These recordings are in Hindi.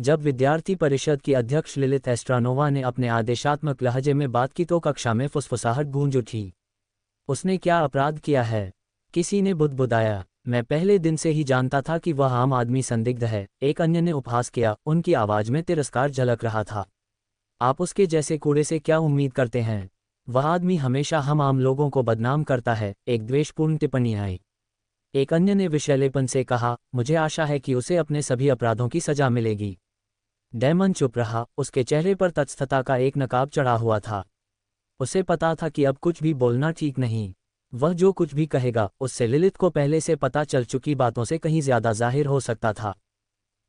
जब विद्यार्थी परिषद की अध्यक्ष लिलिथ एस्ट्रानोवा ने अपने आदेशात्मक लहजे में बात की तो कक्षा में फुसफुसाहट गूंज उठी। उसने क्या अपराध किया है? किसी ने बुदबुदाया। मैं पहले दिन से ही जानता था कि वह आम आदमी संदिग्ध है, एक अन्य ने उपहास किया, उनकी आवाज में तिरस्कार झलक रहा था। आप उसके जैसे कूड़े से क्या उम्मीद करते हैं? वह आदमी हमेशा हम आम लोगों को बदनाम करता है, एक द्वेषपूर्ण टिप्पणी आई। एक अन्य ने विषैलेपन से कहा, मुझे आशा है कि उसे अपने सभी अपराधों की सजा मिलेगी। डैमन चुप रहा, उसके चेहरे पर तटस्थता का एक नकाब चढ़ा हुआ था। उसे पता था कि अब कुछ भी बोलना ठीक नहीं। वह जो कुछ भी कहेगा, उससे लिलिथ को पहले से पता चल चुकी बातों से कहीं ज्यादा जाहिर हो सकता था।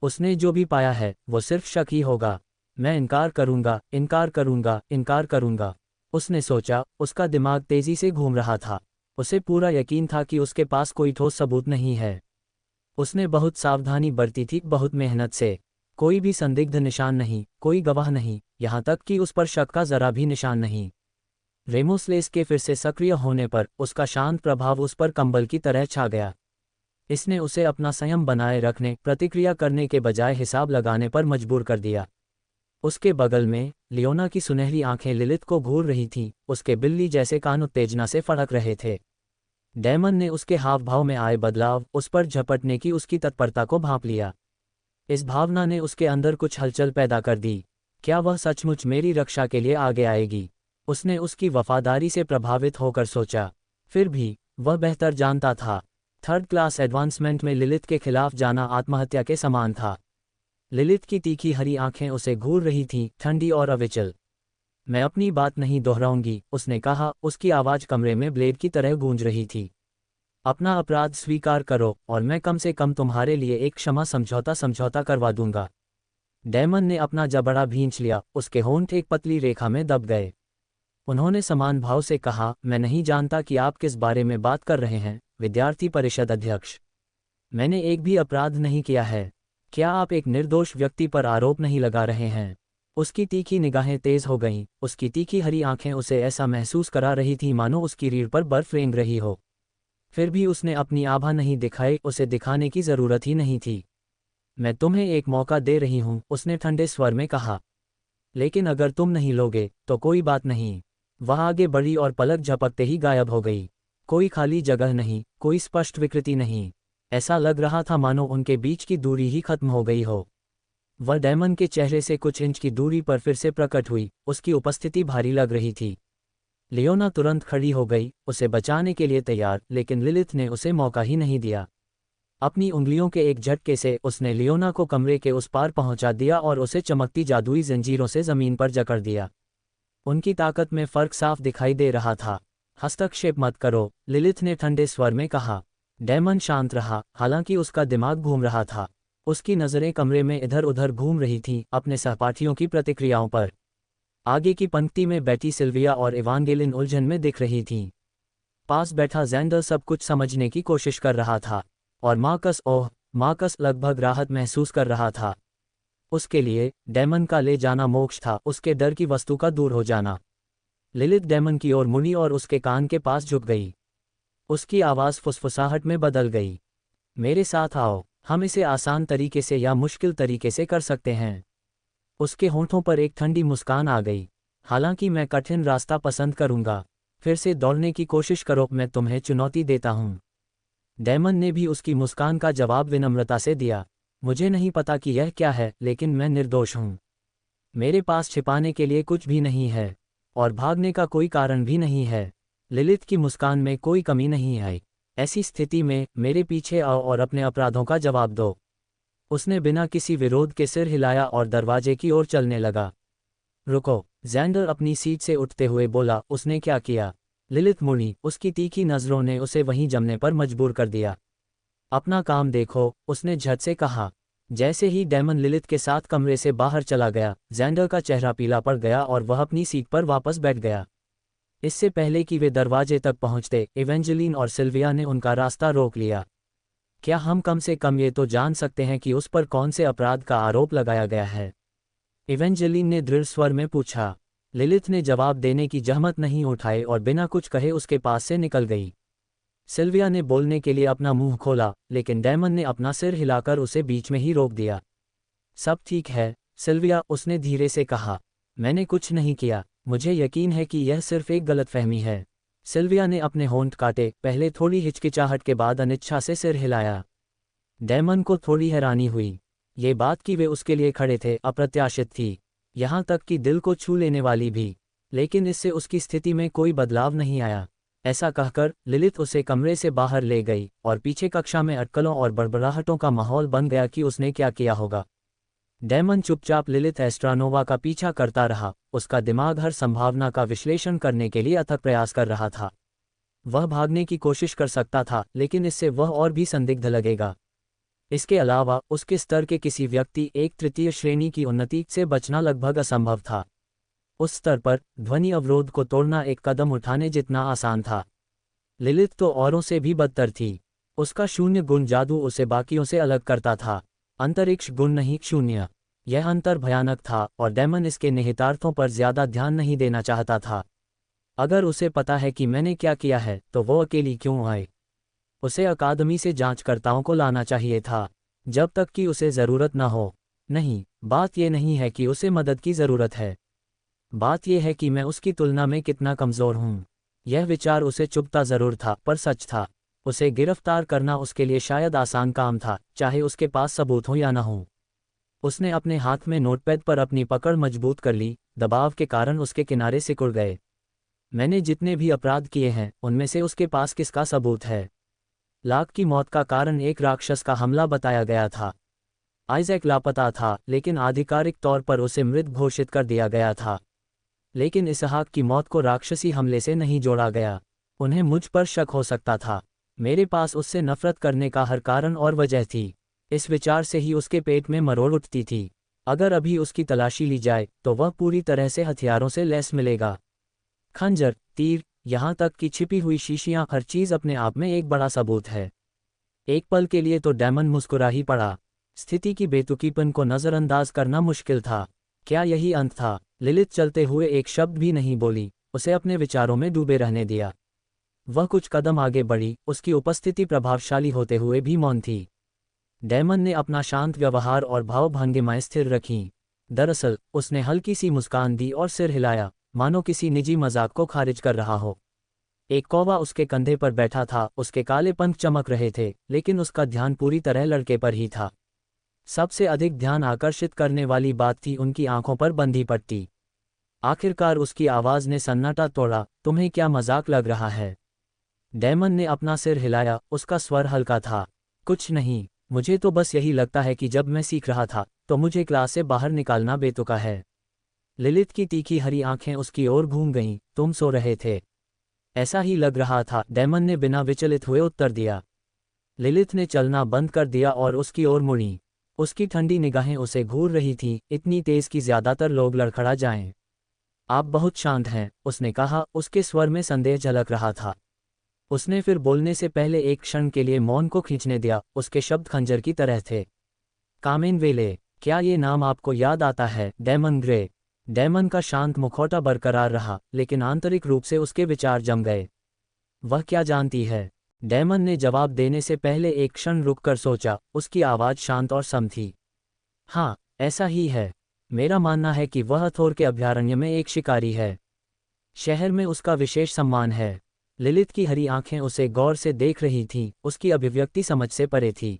उसने जो भी पाया है, वो सिर्फ शक ही होगा। मैं इनकार करूंगा, इनकार करूंगा, इनकार करूंगा, उसने सोचा। उसका दिमाग तेजी से घूम रहा था। उसे पूरा यकीन था कि उसके पास कोई ठोस सबूत नहीं है। उसने बहुत सावधानी बरती थी, बहुत मेहनत से। कोई भी संदिग्ध निशान नहीं, कोई गवाह नहीं, यहाँ तक कि उस पर शक का जरा भी निशान नहीं। रेमोस्लेस के फिर से सक्रिय होने पर उसका शांत प्रभाव उस पर कंबल की तरह छा गया। इसने उसे अपना संयम बनाए रखने, प्रतिक्रिया करने के बजाय हिसाब लगाने पर मजबूर कर दिया। उसके बगल में लियोना की सुनहरी आंखें लिलिथ को घूर रही थीं, उसके बिल्ली जैसे कान उत्तेजना से फड़क रहे थे। डैमन ने उसके हाव भाव में आए बदलाव, उस पर झपटने की उसकी तत्परता को भांप लिया। इस भावना ने उसके अंदर कुछ हलचल पैदा कर दी। क्या वह सचमुच मेरी रक्षा के लिए आगे आएगी? उसने उसकी वफादारी से प्रभावित होकर सोचा। फिर भी वह बेहतर जानता था। थर्ड क्लास एडवांसमेंट में लिलिथ के खिलाफ जाना आत्महत्या के समान था। लिलिथ की तीखी हरी आंखें उसे घूर रही थीं, ठंडी और अविचल। मैं अपनी बात नहीं दोहराऊंगी, उसने कहा, उसकी आवाज कमरे में ब्लेड की तरह गूंज रही थी। अपना अपराध स्वीकार करो और मैं कम से कम तुम्हारे लिए एक क्षमा समझौता करवा दूंगा। डैमन ने अपना जबड़ा भींच लिया, उसके होंठ एक पतली रेखा में दब गए। उन्होंने समान भाव से कहा, मैं नहीं जानता कि आप किस बारे में बात कर रहे हैं, विद्यार्थी परिषद अध्यक्ष। मैंने एक भी अपराध नहीं किया है। क्या आप एक निर्दोष व्यक्ति पर आरोप नहीं लगा रहे हैं? उसकी तीखी निगाहें तेज हो गईं, उसकी तीखी हरी आंखें उसे ऐसा महसूस करा रही थीं मानो उसकी रीढ़ पर बर्फ रेंग रही हो। फिर भी उसने अपनी आभा नहीं दिखाई, उसे दिखाने की जरूरत ही नहीं थी। मैं तुम्हें एक मौका दे रही हूं, उसने ठंडे स्वर में कहा। लेकिन अगर तुम नहीं लोगे तो कोई बात नहीं। वह आगे बढ़ी और पलक झपकते ही गायब हो गई। कोई खाली जगह नहीं, कोई स्पष्ट विकृति नहीं। ऐसा लग रहा था मानो उनके बीच की दूरी ही खत्म हो गई हो। वह डैमन के चेहरे से कुछ इंच की दूरी पर फिर से प्रकट हुई, उसकी उपस्थिति भारी लग रही थी। लियोना तुरंत खड़ी हो गई, उसे बचाने के लिए तैयार, लेकिन लिलिथ ने उसे मौका ही नहीं दिया। अपनी उंगलियों के एक झटके से उसने लियोना को कमरे के उस पार पहुंचा दिया और उसे चमकती जादुई जंजीरों से जमीन पर जकड़ दिया। उनकी ताकत में फर्क साफ दिखाई दे रहा था। हस्तक्षेप मत करो, लिलिथ ने ठंडे स्वर में कहा। डैमन शांत रहा, हालांकि उसका दिमाग घूम रहा था। उसकी नज़रें कमरे में इधर उधर घूम रही थीं, अपने सहपाठियों की प्रतिक्रियाओं पर। आगे की पंक्ति में बैठी सिल्विया और इवांगेलिन उलझन में दिख रही थीं। पास बैठा ज़ैंडर सब कुछ समझने की कोशिश कर रहा था। और मार्कस लगभग राहत महसूस कर रहा था। उसके लिए डैमन का ले जाना मोक्ष था, उसके डर की वस्तु का दूर हो जाना। लिलिथ डैमन की ओर मुड़ी और उसके कान के पास झुक गई। उसकी आवाज़ फुसफुसाहट में बदल गई। मेरे साथ आओ, हम इसे आसान तरीके से या मुश्किल तरीके से कर सकते हैं। उसके होंठों पर एक ठंडी मुस्कान आ गई। हालांकि मैं कठिन रास्ता पसंद करूंगा। फिर से दौड़ने की कोशिश करो, मैं तुम्हें चुनौती देता हूं। डैमन ने भी उसकी मुस्कान का जवाब विनम्रता से दिया। मुझे नहीं पता कि यह क्या है, लेकिन मैं निर्दोष हूं। मेरे पास छिपाने के लिए कुछ भी नहीं है और भागने का कोई कारण भी नहीं है। लिलिथ की मुस्कान में कोई कमी नहीं आई। ऐसी स्थिति में मेरे पीछे आओ और अपने अपराधों का जवाब दो। उसने बिना किसी विरोध के सिर हिलाया और दरवाजे की ओर चलने लगा। रुको, ज़ैंडर अपनी सीट से उठते हुए बोला। उसने क्या किया? लिलिथ मुड़ी, उसकी तीखी नज़रों ने उसे वहीं जमने पर मजबूर कर दिया। अपना काम देखो, उसने झट से कहा। जैसे ही डैमन लिलिथ के साथ कमरे से बाहर चला गया, ज़ैंडर का चेहरा पीला पड़ गया और वह अपनी सीट पर वापस बैठ गया। इससे पहले कि वे दरवाजे तक पहुंचते, इवेंजेलिन और सिल्विया ने उनका रास्ता रोक लिया। क्या हम कम से कम ये तो जान सकते हैं कि उस पर कौन से अपराध का आरोप लगाया गया है? इवेंजेलिन ने दृढ़ स्वर में पूछा। लिलिथ ने जवाब देने की जहमत नहीं उठाई और बिना कुछ कहे उसके पास से निकल गई। सिल्विया ने बोलने के लिए अपना मुंह खोला, लेकिन डैमन ने अपना सिर हिलाकर उसे बीच में ही रोक दिया। सब ठीक है, सिल्विया, उसने धीरे से कहा। मैंने कुछ नहीं किया, मुझे यकीन है कि यह सिर्फ एक गलतफहमी है। सिल्विया ने अपने होंठ काटे, पहले थोड़ी हिचकिचाहट के बाद अनिच्छा से सिर हिलाया। डैमन को थोड़ी हैरानी हुई। ये बात कि वे उसके लिए खड़े थे अप्रत्याशित थी, यहाँ तक कि दिल को छू लेने वाली भी, लेकिन इससे उसकी स्थिति में कोई बदलाव नहीं आया। ऐसा कहकर लिलिथ उसे कमरे से बाहर ले गई और पीछे कक्षा में अटकलों और बड़बड़ाहटों का माहौल बन गया कि उसने क्या किया होगा। डैमन चुपचाप लिलिथ एस्ट्रानोवा का पीछा करता रहा, उसका दिमाग हर संभावना का विश्लेषण करने के लिए अथक प्रयास कर रहा था। वह भागने की कोशिश कर सकता था, लेकिन इससे वह और भी संदिग्ध लगेगा। इसके अलावा उसके स्तर के किसी व्यक्ति एक तृतीय श्रेणी की उन्नति से बचना लगभग असंभव था। उस स्तर पर ध्वनि अवरोध को तोड़ना एक कदम उठाने जितना आसान था। लिलिथ तो औरों से भी बदतर थी। उसका शून्य गुण जादू उसे बाकियों से अलग करता था, अंतरिक्ष गुण नहीं, शून्य। यह अंतर भयानक था और डैमन इसके निहितार्थों पर ज्यादा ध्यान नहीं देना चाहता था। अगर उसे पता है कि मैंने क्या किया है तो वो अकेली क्यों आए? उसे अकादमी से जांचकर्ताओं को लाना चाहिए था, जब तक कि उसे ज़रूरत न हो। नहीं, बात यह नहीं है कि उसे मदद की ज़रूरत है, बात यह है कि मैं उसकी तुलना में कितना कमज़ोर हूँ। यह विचार उसे चुभता ज़रूर था, पर सच था। उसे गिरफ्तार करना उसके लिए शायद आसान काम था, चाहे उसके पास सबूत हो या न हो। उसने अपने हाथ में नोटपैड पर अपनी पकड़ मजबूत कर ली, दबाव के कारण उसके किनारे सिकुड़ गए। मैंने जितने भी अपराध किए हैं उनमें से उसके पास किसका सबूत है? लाक की मौत का कारण एक राक्षस का हमला बताया गया था। आइजैक लापता था, लेकिन आधिकारिक तौर पर उसे मृत घोषित कर दिया गया था। लेकिन इसहाक की मौत को राक्षसी हमले से नहीं जोड़ा गया। उन्हें मुझ पर शक हो सकता था। मेरे पास उससे नफरत करने का हर कारण और वजह थी। इस विचार से ही उसके पेट में मरोड़ उठती थी। अगर अभी उसकी तलाशी ली जाए तो वह पूरी तरह से हथियारों से लैस मिलेगा। खंजर, तीर, यहाँ तक कि छिपी हुई शीशियाँ, हर चीज़ अपने आप में एक बड़ा सबूत है। एक पल के लिए तो डैमन मुस्कुरा ही पड़ा। स्थिति की बेतुकीपन को नज़रअंदाज करना मुश्किल था। क्या यही अंत था? लिलिथ चलते हुए एक शब्द भी नहीं बोली, उसे अपने विचारों में डूबे रहने दिया। वह कुछ कदम आगे बढ़ी, उसकी उपस्थिति प्रभावशाली होते हुए भी मौन थी। डैमन ने अपना शांत व्यवहार और भावभंगिमाएं स्थिर रखीं। दरअसल उसने हल्की सी मुस्कान दी और सिर हिलाया, मानो किसी निजी मजाक को खारिज कर रहा हो। एक कौवा उसके कंधे पर बैठा था, उसके काले पंख चमक रहे थे, लेकिन उसका ध्यान पूरी तरह लड़के पर ही था। सबसे अधिक ध्यान आकर्षित करने वाली बात थी उनकी आंखों पर बंधी पट्टी। आखिरकार उसकी आवाज़ ने सन्नाटा तोड़ा, तुम्हें क्या मजाक लग रहा है? डैमन ने अपना सिर हिलाया, उसका स्वर हल्का था। कुछ नहीं, मुझे तो बस यही लगता है कि जब मैं सीख रहा था तो मुझे क्लास से बाहर निकालना बेतुका है। लिलिथ की तीखी हरी आंखें उसकी ओर घूम गईं, तुम सो रहे थे? ऐसा ही लग रहा था, डैमन ने बिना विचलित हुए उत्तर दिया। लिलिथ ने चलना बंद कर दिया और उसकी ओर मुड़ी। उसकी ठंडी निगाहें उसे घूर रही थीं, इतनी तेज कि ज्यादातर लोग लड़खड़ा जाएं। आप बहुत शांत हैं, उसने कहा, उसके स्वर में संदेह झलक रहा था। उसने फिर बोलने से पहले एक क्षण के लिए मौन को खींचने दिया, उसके शब्द खंजर की तरह थे। कामेन वेले, क्या ये नाम आपको याद आता है? Damon grey. डैमन का शांत मुखौटा बरकरार रहा, लेकिन आंतरिक रूप से उसके विचार जम गए। वह क्या जानती है? डैमन ने जवाब देने से पहले एक क्षण रुककर सोचा, उसकी आवाज़ शांत और सम थी। हाँ, ऐसा ही है। मेरा मानना है कि वह थोर के अभयारण्य में एक शिकारी है। शहर में उसका विशेष सम्मान है। लिलिथ की हरी आंखें उसे गौर से देख रही थीं, उसकी अभिव्यक्ति समझ से परे थी।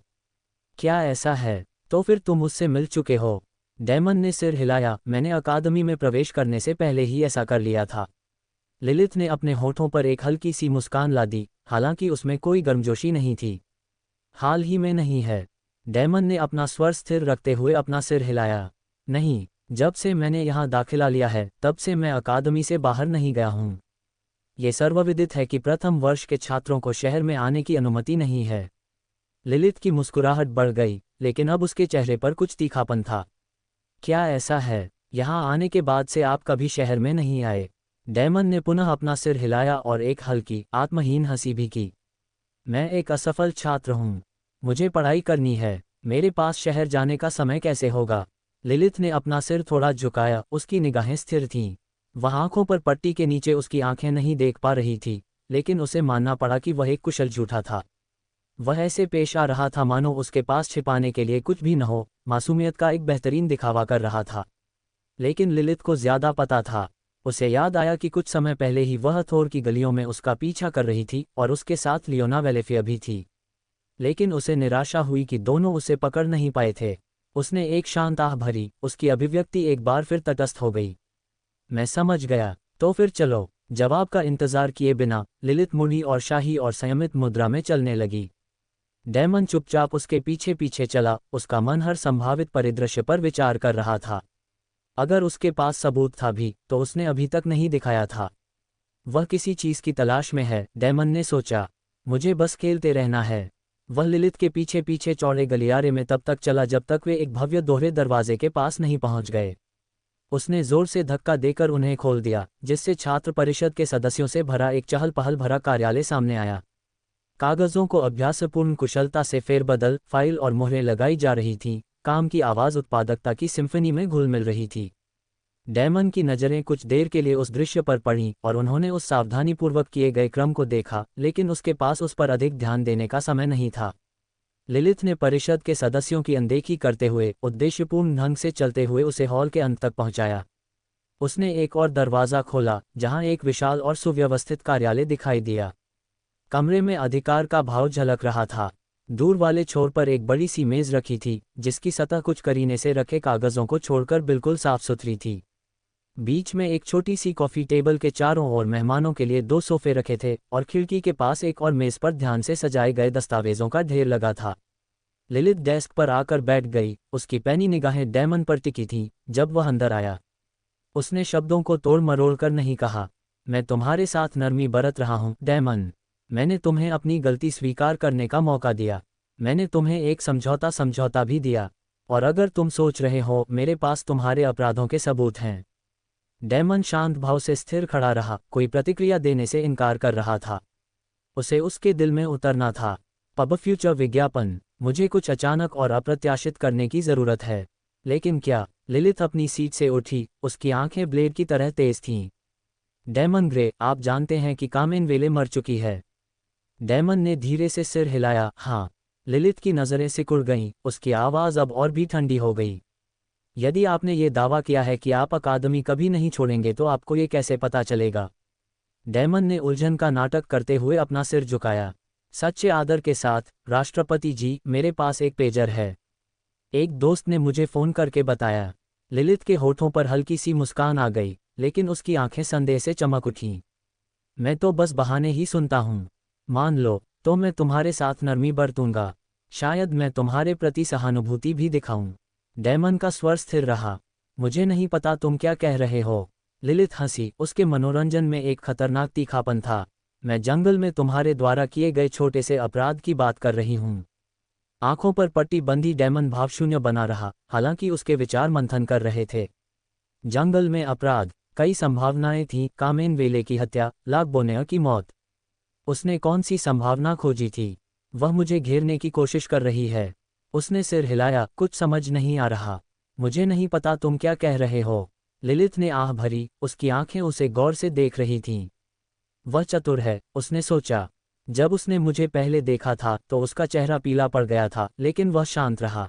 क्या ऐसा है? तो फिर तुम उससे मिल चुके हो? डैमन ने सिर हिलाया, मैंने अकादमी में प्रवेश करने से पहले ही ऐसा कर लिया था। लिलिथ ने अपने होठों पर एक हल्की सी मुस्कान ला दी, हालांकि उसमें कोई गर्मजोशी नहीं थी। हाल ही में नहीं है। डैमन ने अपना स्वर स्थिर रखते हुए अपना सिर हिलाया। नहीं, जब से मैंने यहाँ दाखिला लिया है तब से मैं अकादमी से बाहर नहीं गया हूँ। ये सर्वविदित है कि प्रथम वर्ष के छात्रों को शहर में आने की अनुमति नहीं है। लिलिथ की मुस्कुराहट बढ़ गई, लेकिन अब उसके चेहरे पर कुछ तीखापन था। क्या ऐसा है? यहाँ आने के बाद से आप कभी शहर में नहीं आए? डैमन ने पुनः अपना सिर हिलाया और एक हल्की, आत्महीन हंसी भी की। मैं एक असफल छात्र हूँ। मुझे पढ़ाई करनी है। मेरे पास शहर जाने का समय कैसे होगा? लिलिथ ने अपना सिर थोड़ा झुकाया, उसकी निगाहें स्थिर थीं। वह आंखों पर पट्टी के नीचे उसकी आंखें नहीं देख पा रही थी, लेकिन उसे मानना पड़ा कि वह एक कुशल झूठा था। वह ऐसे पेश आ रहा था मानो उसके पास छिपाने के लिए कुछ भी न हो, मासूमियत का एक बेहतरीन दिखावा कर रहा था। लेकिन लिलित को ज्यादा पता था। उसे याद आया कि कुछ समय पहले ही वह थोर की गलियों में उसका पीछा कर रही थी और उसके साथ लियोना वेलेफिया भी थी। लेकिन उसे निराशा हुई कि दोनों उसे पकड़ नहीं पाए थे। उसने एक शांत आह भरी, उसकी अभिव्यक्ति एक बार फिर तटस्थ हो गई। मैं समझ गया, तो फिर चलो। जवाब का इंतजार किए बिना लिलित मुड़ी और शाही और संयमित मुद्रा में चलने लगी। डैमन चुपचाप उसके पीछे पीछे चला, उसका मन हर संभावित परिदृश्य पर विचार कर रहा था। अगर उसके पास सबूत था भी तो उसने अभी तक नहीं दिखाया था। वह किसी चीज की तलाश में है, डैमन ने सोचा। मुझे बस खेलते रहना है। वह लिलित के पीछे पीछे चौड़े गलियारे में तब तक चला जब तक वे एक भव्य दोहरे दरवाजे के पास नहीं पहुंच गए। उसने जोर से धक्का देकर उन्हें खोल दिया, जिससे छात्र परिषद के सदस्यों से भरा एक चहल पहल भरा कार्यालय सामने आया। कागजों को अभ्यासपूर्ण कुशलता से फेरबदल, फाइल और मोहरें लगाई जा रही थीं। काम की आवाज उत्पादकता की सिम्फनी में घुल मिल रही थी। डैमन की नज़रें कुछ देर के लिए उस दृश्य पर पड़ीं और उन्होंने उस सावधानीपूर्वक किए गए क्रम को देखा, लेकिन उसके पास उस पर अधिक ध्यान देने का समय नहीं था। लिलित ने परिषद के सदस्यों की अनदेखी करते हुए उद्देश्यपूर्ण ढंग से चलते हुए उसे हॉल के अंत तक पहुंचाया। उसने एक और दरवाज़ा खोला, जहां एक विशाल और सुव्यवस्थित कार्यालय दिखाई दिया। कमरे में अधिकार का भाव झलक रहा था। दूर वाले छोर पर एक बड़ी सी मेज रखी थी, जिसकी सतह कुछ करीने से रखे कागजों को छोड़कर बिल्कुल साफ सुथरी थी। बीच में एक छोटी सी कॉफी टेबल के चारों ओर मेहमानों के लिए 2 सोफे रखे थे और खिड़की के पास एक और मेज पर ध्यान से सजाए गए दस्तावेजों का ढेर लगा था। लिलित डेस्क पर आकर बैठ गई, उसकी पैनी निगाहें डैमन पर टिकी थीं। जब वह अंदर आया, उसने शब्दों को तोड़ मरोड़ कर नहीं कहा, मैं तुम्हारे साथ नरमी बरत रहा हूं डैमन। मैंने तुम्हें अपनी गलती स्वीकार करने का मौका दिया। मैंने तुम्हें एक समझौता भी दिया। और अगर तुम सोच रहे हो मेरे पास तुम्हारे अपराधों के सबूत हैं। डैमन शांत भाव से स्थिर खड़ा रहा, कोई प्रतिक्रिया देने से इनकार कर रहा था। उसे उसके दिल में उतरना था। पब फ्यूचर विज्ञापन, मुझे कुछ अचानक और अप्रत्याशित करने की जरूरत है। लेकिन क्या? लिलित अपनी सीट से उठी, उसकी आंखें ब्लेड की तरह तेज थीं। डैमन ग्रे, आप जानते हैं कि कामिन वेले मर चुकी है। डैमन ने धीरे से सिर हिलाया, हाँ। लिलित की नज़रें सिकुड़ गईं, उसकी आवाज़ अब और भी ठंडी हो गई। यदि आपने ये दावा किया है कि आप अकादमी कभी नहीं छोड़ेंगे तो आपको ये कैसे पता चलेगा? डैमन ने उलझन का नाटक करते हुए अपना सिर झुकाया। सच्चे आदर के साथ, राष्ट्रपति जी, मेरे पास एक पेजर है। एक दोस्त ने मुझे फ़ोन करके बताया। लिलित के होठों पर हल्की सी मुस्कान आ गई, लेकिन उसकी आंखें संदेह से चमक उठीं। मैं तो बस बहाने ही सुनता हूँ। मान लो तो मैं तुम्हारे साथ नरमी बरतूंगा। शायद मैं तुम्हारे प्रति सहानुभूति भी दिखाऊं। डैमन का स्वर स्थिर रहा। मुझे नहीं पता तुम क्या कह रहे हो। लिलित हंसी, उसके मनोरंजन में एक खतरनाक तीखापन था। मैं जंगल में तुम्हारे द्वारा किए गए छोटे से अपराध की बात कर रही हूँ। आंखों पर पट्टी बंधी डैमन भावशून्य बना रहा, हालांकि उसके विचार मंथन कर रहे थे। जंगल में अपराध, कई संभावनाएं थीं, कामेन वेले की हत्या, लागबोनेया की मौत। उसने कौन सी संभावना खोजी थी? वह मुझे घेरने की कोशिश कर रही है। उसने सिर हिलाया, कुछ समझ नहीं आ रहा। मुझे नहीं पता तुम क्या कह रहे हो। लिलित ने आह भरी, उसकी आंखें उसे गौर से देख रही थीं। वह चतुर है, उसने सोचा। जब उसने मुझे पहले देखा था तो उसका चेहरा पीला पड़ गया था, लेकिन वह शांत रहा।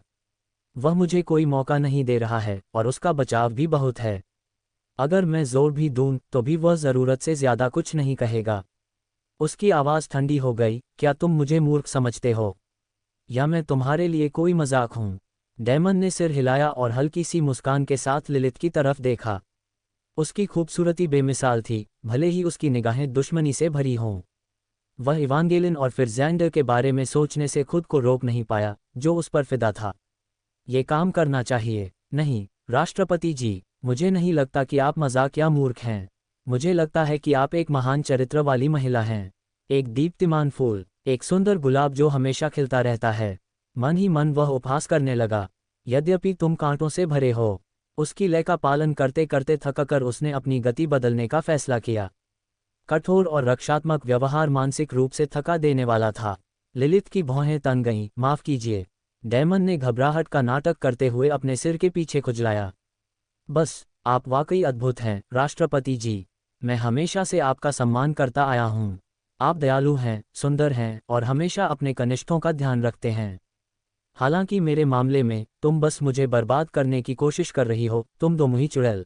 वह मुझे कोई मौका नहीं दे रहा है और उसका बचाव भी बहुत है। अगर मैं जोर भी दूं तो भी वह ज़रूरत से ज़्यादा कुछ नहीं कहेगा। उसकी आवाज़ ठंडी हो गई, क्या तुम मुझे मूर्ख समझते हो? या मैं तुम्हारे लिए कोई मजाक हूं? डैमन ने सिर हिलाया और हल्की सी मुस्कान के साथ लिलित की तरफ देखा। उसकी खूबसूरती बेमिसाल थी, भले ही उसकी निगाहें दुश्मनी से भरी हों। वह इवांगेलिन और फिर ज़ैंडर के बारे में सोचने से खुद को रोक नहीं पाया, जो उस पर फिदा था। ये काम करना चाहिए। नहीं, राष्ट्रपति जी, मुझे नहीं लगता कि आप मजाक या मूर्ख हैं। मुझे लगता है कि आप एक महान चरित्र वाली महिला हैं। एक दीप्तिमान फूल, एक सुंदर गुलाब जो हमेशा खिलता रहता है। मन ही मन वह उपहास करने लगा। यद्यपि तुम कांटों से भरे हो। उसकी लय का पालन करते करते थककर उसने अपनी गति बदलने का फैसला किया। कठोर और रक्षात्मक व्यवहार मानसिक रूप से थका देने वाला था। लिलित की भौहें तन गईं, माफ कीजिए। डैमन ने घबराहट का नाटक करते हुए अपने सिर के पीछे खुजलाया। बस, आप वाकई अद्भुत हैं, राष्ट्रपति जी। मैं हमेशा से आपका सम्मान करता आया हूँ। आप दयालु हैं, सुंदर हैं और हमेशा अपने कनिष्ठों का ध्यान रखते हैं। हालांकि मेरे मामले में तुम बस मुझे बर्बाद करने की कोशिश कर रही हो, तुम दो मुही चुड़ैल।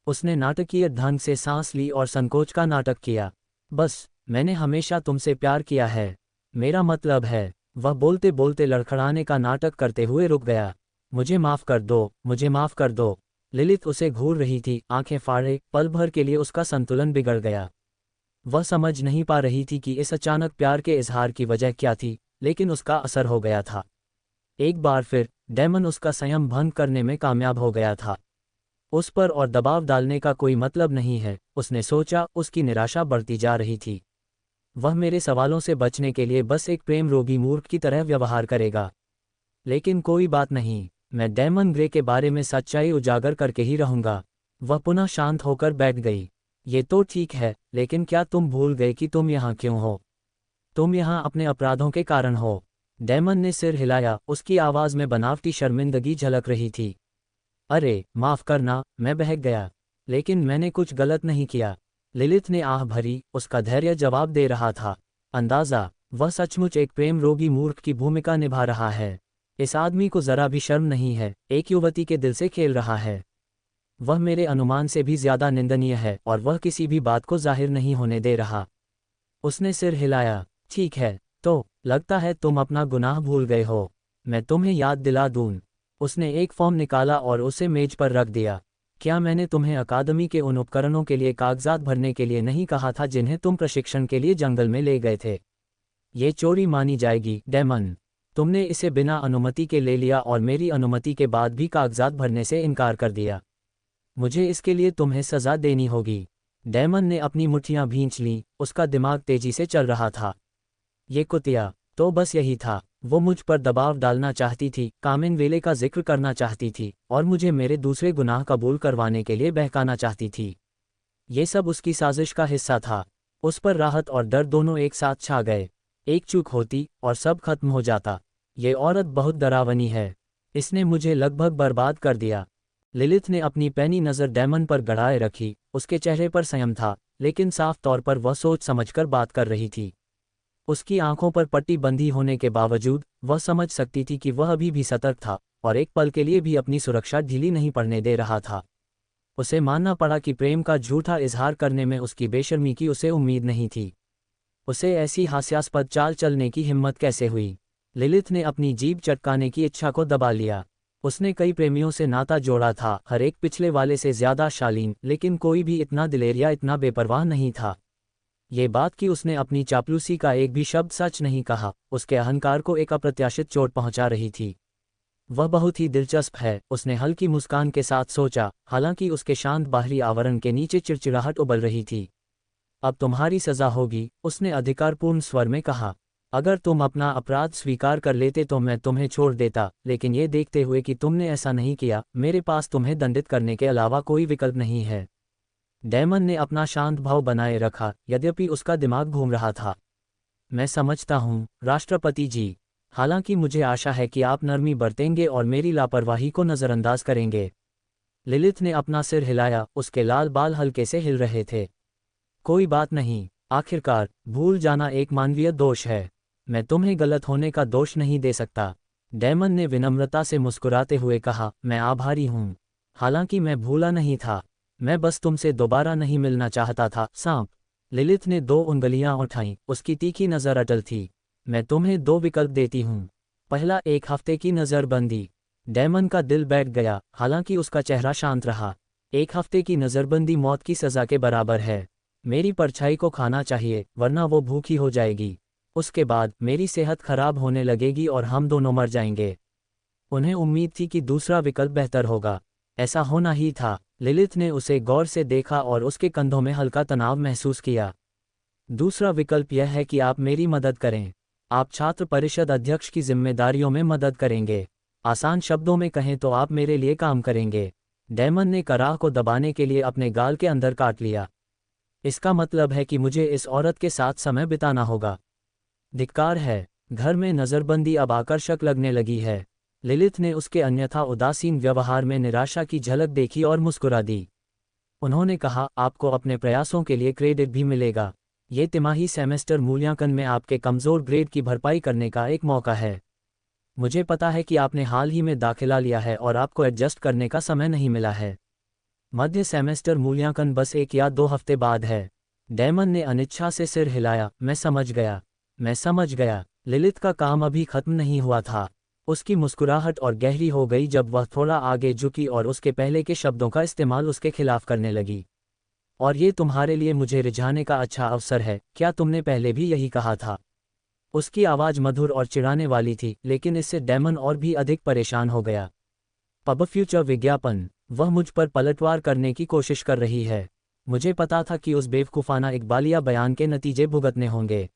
उसने नाटकीय ढंग से सांस ली और संकोच का नाटक किया। बस, मैंने हमेशा तुमसे प्यार किया है। मेरा मतलब है, वह बोलते बोलते लड़खड़ाने का नाटक करते हुए रुक गया। मुझे माफ़ कर दो, मुझे माफ़ कर दो। लिलित उसे घूर रही थी, आंखें फाड़े। पल भर के लिए उसका संतुलन बिगड़ गया। वह समझ नहीं पा रही थी कि इस अचानक प्यार के इजहार की वजह क्या थी, लेकिन उसका असर हो गया था। एक बार फिर डेमन उसका संयम भंग करने में कामयाब हो गया था। उस पर और दबाव डालने का कोई मतलब नहीं है, उसने सोचा। उसकी निराशा बढ़ती जा रही थी। वह मेरे सवालों से बचने के लिए बस एक प्रेम रोगी मूर्ख की तरह व्यवहार करेगा। लेकिन कोई बात नहीं, मैं डेमन ग्रे के बारे में सच्चाई उजागर करके ही रहूंगा। वह पुनः शांत होकर बैठ गई। ये तो ठीक है, लेकिन क्या तुम भूल गए कि तुम यहाँ क्यों हो? तुम यहाँ अपने अपराधों के कारण हो। डेमन ने सिर हिलाया, उसकी आवाज़ में बनावटी शर्मिंदगी झलक रही थी। अरे, माफ़ करना, मैं बहक गया। लेकिन मैंने कुछ गलत नहीं किया। लिलिथ ने आह भरी, उसका धैर्य जवाब दे रहा था। अंदाज़ा, वह सचमुच एक प्रेम रोगी मूर्ख की भूमिका निभा रहा है। इस आदमी को जरा भी शर्म नहीं है, एक युवती के दिल से खेल रहा है। वह मेरे अनुमान से भी ज्यादा निंदनीय है और वह किसी भी बात को जाहिर नहीं होने दे रहा। उसने सिर हिलाया। ठीक है, तो लगता है तुम अपना गुनाह भूल गए हो। मैं तुम्हें याद दिला दूं। उसने एक फॉर्म निकाला और उसे मेज पर रख दिया। क्या मैंने तुम्हें अकादमी के उन उपकरणों के लिए कागजात भरने के लिए नहीं कहा था जिन्हें तुम प्रशिक्षण के लिए जंगल में ले गए थे? ये चोरी मानी जाएगी, डेमन। तुमने इसे बिना अनुमति के ले लिया और मेरी अनुमति के बाद भी कागजात भरने से इनकार कर दिया। मुझे इसके लिए तुम्हें सज़ा देनी होगी। डेमन ने अपनी मुट्ठियां भींच लीं, उसका दिमाग तेजी से चल रहा था। ये कुतिया, तो बस यही था। वो मुझ पर दबाव डालना चाहती थी, कामिन वेले का जिक्र करना चाहती थी और मुझे मेरे दूसरे गुनाह कबूल करवाने के लिए बहकाना चाहती थी। ये सब उसकी साजिश का हिस्सा था। उस पर राहत और डर दोनों एक साथ छा गए। एक चूक होती और सब खत्म हो जाता। ये औरत बहुत डरावनी है। इसने मुझे लगभग बर्बाद कर दिया। लिलिथ ने अपनी पैनी नज़र डेमन पर गड़ाए रखी। उसके चेहरे पर संयम था, लेकिन साफ तौर पर वह सोच समझकर बात कर रही थी। उसकी आंखों पर पट्टी बंधी होने के बावजूद वह समझ सकती थी कि वह अभी भी सतर्क था और एक पल के लिए भी अपनी सुरक्षा ढीली नहीं पड़ने दे रहा था। उसे मानना पड़ा कि प्रेम का झूठा इजहार करने में उसकी बेशर्मी की उसे उम्मीद नहीं थी। उसे ऐसी हास्यास्पद चाल चलने की हिम्मत कैसे हुई? लिलिथ ने अपनी जीभ चटकाने की इच्छा को दबा लिया। उसने कई प्रेमियों से नाता जोड़ा था, हर एक पिछले वाले से ज्यादा शालीन, लेकिन कोई भी इतना दिलेर या इतना बेपरवाह नहीं था। ये बात कि उसने अपनी चापलूसी का एक भी शब्द सच नहीं कहा, उसके अहंकार को एक अप्रत्याशित चोट पहुंचा रही थी। वह बहुत ही दिलचस्प है, उसने हल्की मुस्कान के साथ सोचा, हालांकि उसके शांत बाहरी आवरण के नीचे चिड़चिड़ाहट उबल रही थी। अब तुम्हारी सजा होगी, उसने अधिकारपूर्ण स्वर में कहा। अगर तुम अपना अपराध स्वीकार कर लेते तो मैं तुम्हें छोड़ देता, लेकिन ये देखते हुए कि तुमने ऐसा नहीं किया, मेरे पास तुम्हें दंडित करने के अलावा कोई विकल्प नहीं है। डेमन ने अपना शांत भाव बनाए रखा, यद्यपि उसका दिमाग घूम रहा था। मैं समझता हूँ, राष्ट्रपति जी। हालांकि मुझे आशा है कि आप नरमी बरतेंगे और मेरी लापरवाही को नज़रअंदाज करेंगे। लिलिथ ने अपना सिर हिलाया, उसके लाल बाल हल्के से हिल रहे थे। कोई बात नहीं, आखिरकार भूल जाना एक मानवीय दोष है। मैं तुम्हें गलत होने का दोष नहीं दे सकता। डेमन ने विनम्रता से मुस्कुराते हुए कहा, मैं आभारी हूँ। हालांकि मैं भूला नहीं था, मैं बस तुमसे दोबारा नहीं मिलना चाहता था। सांप। लिलिथ ने 2 उंगलियां उठाईं, उसकी तीखी नज़र अटल थी। मैं तुम्हें 2 विकल्प देती हूँ। पहला, 1 हफ्ते की नज़रबंदी। डेमन का दिल बैठ गया, हालांकि उसका चेहरा शांत रहा। 1 हफ्ते की नज़रबंदी मौत की सज़ा के बराबर है। मेरी परछाई को खाना चाहिए, वरना वो भूखी हो जाएगी। उसके बाद मेरी सेहत खराब होने लगेगी और हम दोनों मर जाएंगे। उन्हें उम्मीद थी कि दूसरा विकल्प बेहतर होगा। ऐसा होना ही था। लिलिथ ने उसे गौर से देखा और उसके कंधों में हल्का तनाव महसूस किया। दूसरा विकल्प यह है कि आप मेरी मदद करें। आप छात्र परिषद अध्यक्ष की जिम्मेदारियों में मदद करेंगे। आसान शब्दों में कहें तो आप मेरे लिए काम करेंगे। डेमन ने कराह को दबाने के लिए अपने गाल के अंदर काट लिया। इसका मतलब है कि मुझे इस औरत के साथ समय बिताना होगा। धिक्कार है। घर में नज़रबंदी अब आकर्षक लगने लगी है। लिलिथ ने उसके अन्यथा उदासीन व्यवहार में निराशा की झलक देखी और मुस्कुरा दी। उन्होंने कहा, आपको अपने प्रयासों के लिए क्रेडिट भी मिलेगा। ये तिमाही सेमेस्टर मूल्यांकन में आपके कमज़ोर ग्रेड की भरपाई करने का एक मौका है। मुझे पता है कि आपने हाल ही में दाखिला लिया है और आपको एडजस्ट करने का समय नहीं मिला है। मध्य सेमेस्टर मूल्यांकन बस 1 या 2 हफ्ते बाद है। डैमन ने अनिच्छा से सिर हिलाया। मैं समझ गया, मैं समझ गया। लिलित का काम अभी खत्म नहीं हुआ था। उसकी मुस्कुराहट और गहरी हो गई जब वह थोड़ा आगे झुकी और उसके पहले के शब्दों का इस्तेमाल उसके खिलाफ करने लगी। और ये तुम्हारे लिए मुझे रिझाने का अच्छा अवसर है, क्या तुमने पहले भी यही कहा था? उसकी आवाज़ मधुर और चिढ़ाने वाली थी, लेकिन इससे डैमन और भी अधिक परेशान हो गया। पब फ्यूचर विज्ञापन, वह मुझ पर पलटवार करने की कोशिश कर रही है। मुझे पता था कि उस बेवकूफ़ाना इकबालिया बयान के नतीजे भुगतने होंगे।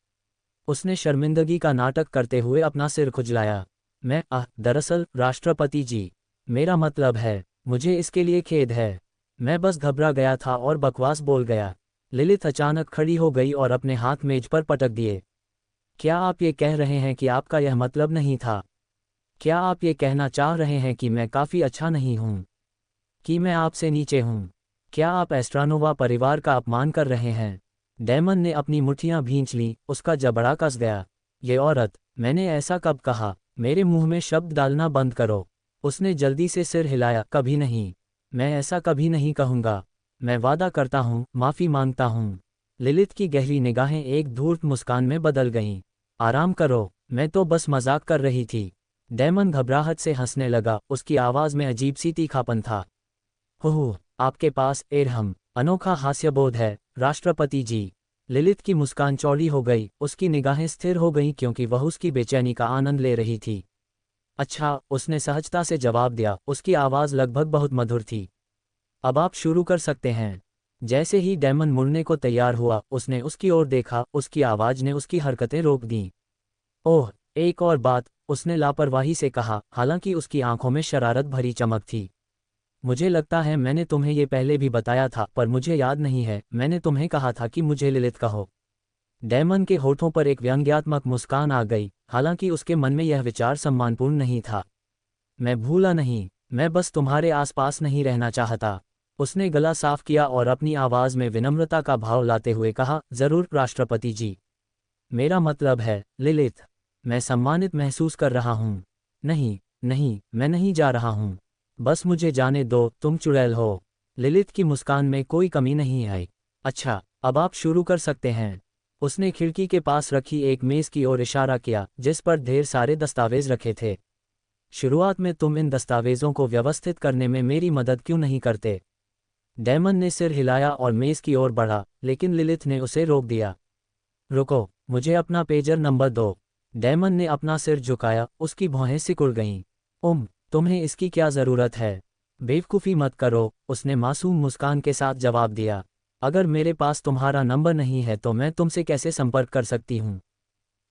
उसने शर्मिंदगी का नाटक करते हुए अपना सिर खुजलाया। दरअसल राष्ट्रपति जी, मेरा मतलब है, मुझे इसके लिए खेद है। मैं बस घबरा गया था और बकवास बोल गया। लिलित अचानक खड़ी हो गई और अपने हाथ मेज पर पटक दिए। क्या आप ये कह रहे हैं कि आपका यह मतलब नहीं था? क्या आप ये कहना चाह रहे हैं कि मैं काफ़ी अच्छा नहीं हूँ? कि मैं आपसे नीचे हूँ? क्या आप एस्ट्रानोवा परिवार का अपमान कर रहे हैं? डैमन ने अपनी मुट्ठियाँ भींच लीं, उसका जबड़ा कस गया। ये औरत, मैंने ऐसा कब कहा? मेरे मुंह में शब्द डालना बंद करो। उसने जल्दी से सिर हिलाया। कभी नहीं, मैं ऐसा कभी नहीं कहूँगा। मैं वादा करता हूँ, माफ़ी मांगता हूँ। लिलित की गहरी निगाहें एक धूर्त मुस्कान में बदल गईं। आराम करो, मैं तो बस मजाक कर रही थी। डैमन घबराहट से हंसने लगा, उसकी आवाज़ में अजीब सी तीखापन था। हो, आपके पास अनोखा हास्यबोध है, राष्ट्रपति जी। लिलित की मुस्कान चौड़ी हो गई, उसकी निगाहें स्थिर हो गईं क्योंकि वह उसकी बेचैनी का आनंद ले रही थी। अच्छा, उसने सहजता से जवाब दिया, उसकी आवाज़ लगभग बहुत मधुर थी। अब आप शुरू कर सकते हैं। जैसे ही डैमन मुड़ने को तैयार हुआ, उसने उसकी ओर देखा, उसकी आवाज़ ने उसकी हरकतें रोक दीं। ओह, एक और बात, उसने लापरवाही से कहा, हालांकि उसकी आंखों में शरारत भरी चमक थी। मुझे लगता है मैंने तुम्हें ये पहले भी बताया था, पर मुझे याद नहीं है। मैंने तुम्हें कहा था कि मुझे लिलित कहो। डैमन के होठों पर एक व्यंग्यात्मक मुस्कान आ गई, हालांकि उसके मन में यह विचार सम्मानपूर्ण नहीं था। मैं भूला नहीं, मैं बस तुम्हारे आसपास नहीं रहना चाहता। उसने गला साफ किया और अपनी आवाज़ में विनम्रता का भाव लाते हुए कहा, ज़रूर राष्ट्रपति जी। मेरा मतलब है, लिलित, मैं सम्मानित महसूस कर रहा हूँ। नहीं, नहीं, मैं नहीं जा रहा हूँ। बस मुझे जाने दो, तुम चुड़ैल हो। लिलित की मुस्कान में कोई कमी नहीं आई। अच्छा, अब आप शुरू कर सकते हैं। उसने खिड़की के पास रखी एक मेज़ की ओर इशारा किया, जिस पर ढेर सारे दस्तावेज रखे थे। शुरुआत में तुम इन दस्तावेजों को व्यवस्थित करने में मेरी मदद क्यों नहीं करते? डैमन ने सिर हिलाया और मेज़ की ओर बढ़ा, लेकिन लिलिथ ने उसे रोक दिया। रुको, मुझे अपना पेजर नंबर दो। डैमन ने अपना सिर झुकाया, उसकी भौहें सिकुड़ गईं। तुम्हें इसकी क्या ज़रूरत है? बेवकूफ़ी मत करो, उसने मासूम मुस्कान के साथ जवाब दिया। अगर मेरे पास तुम्हारा नंबर नहीं है तो मैं तुमसे कैसे संपर्क कर सकती हूँ?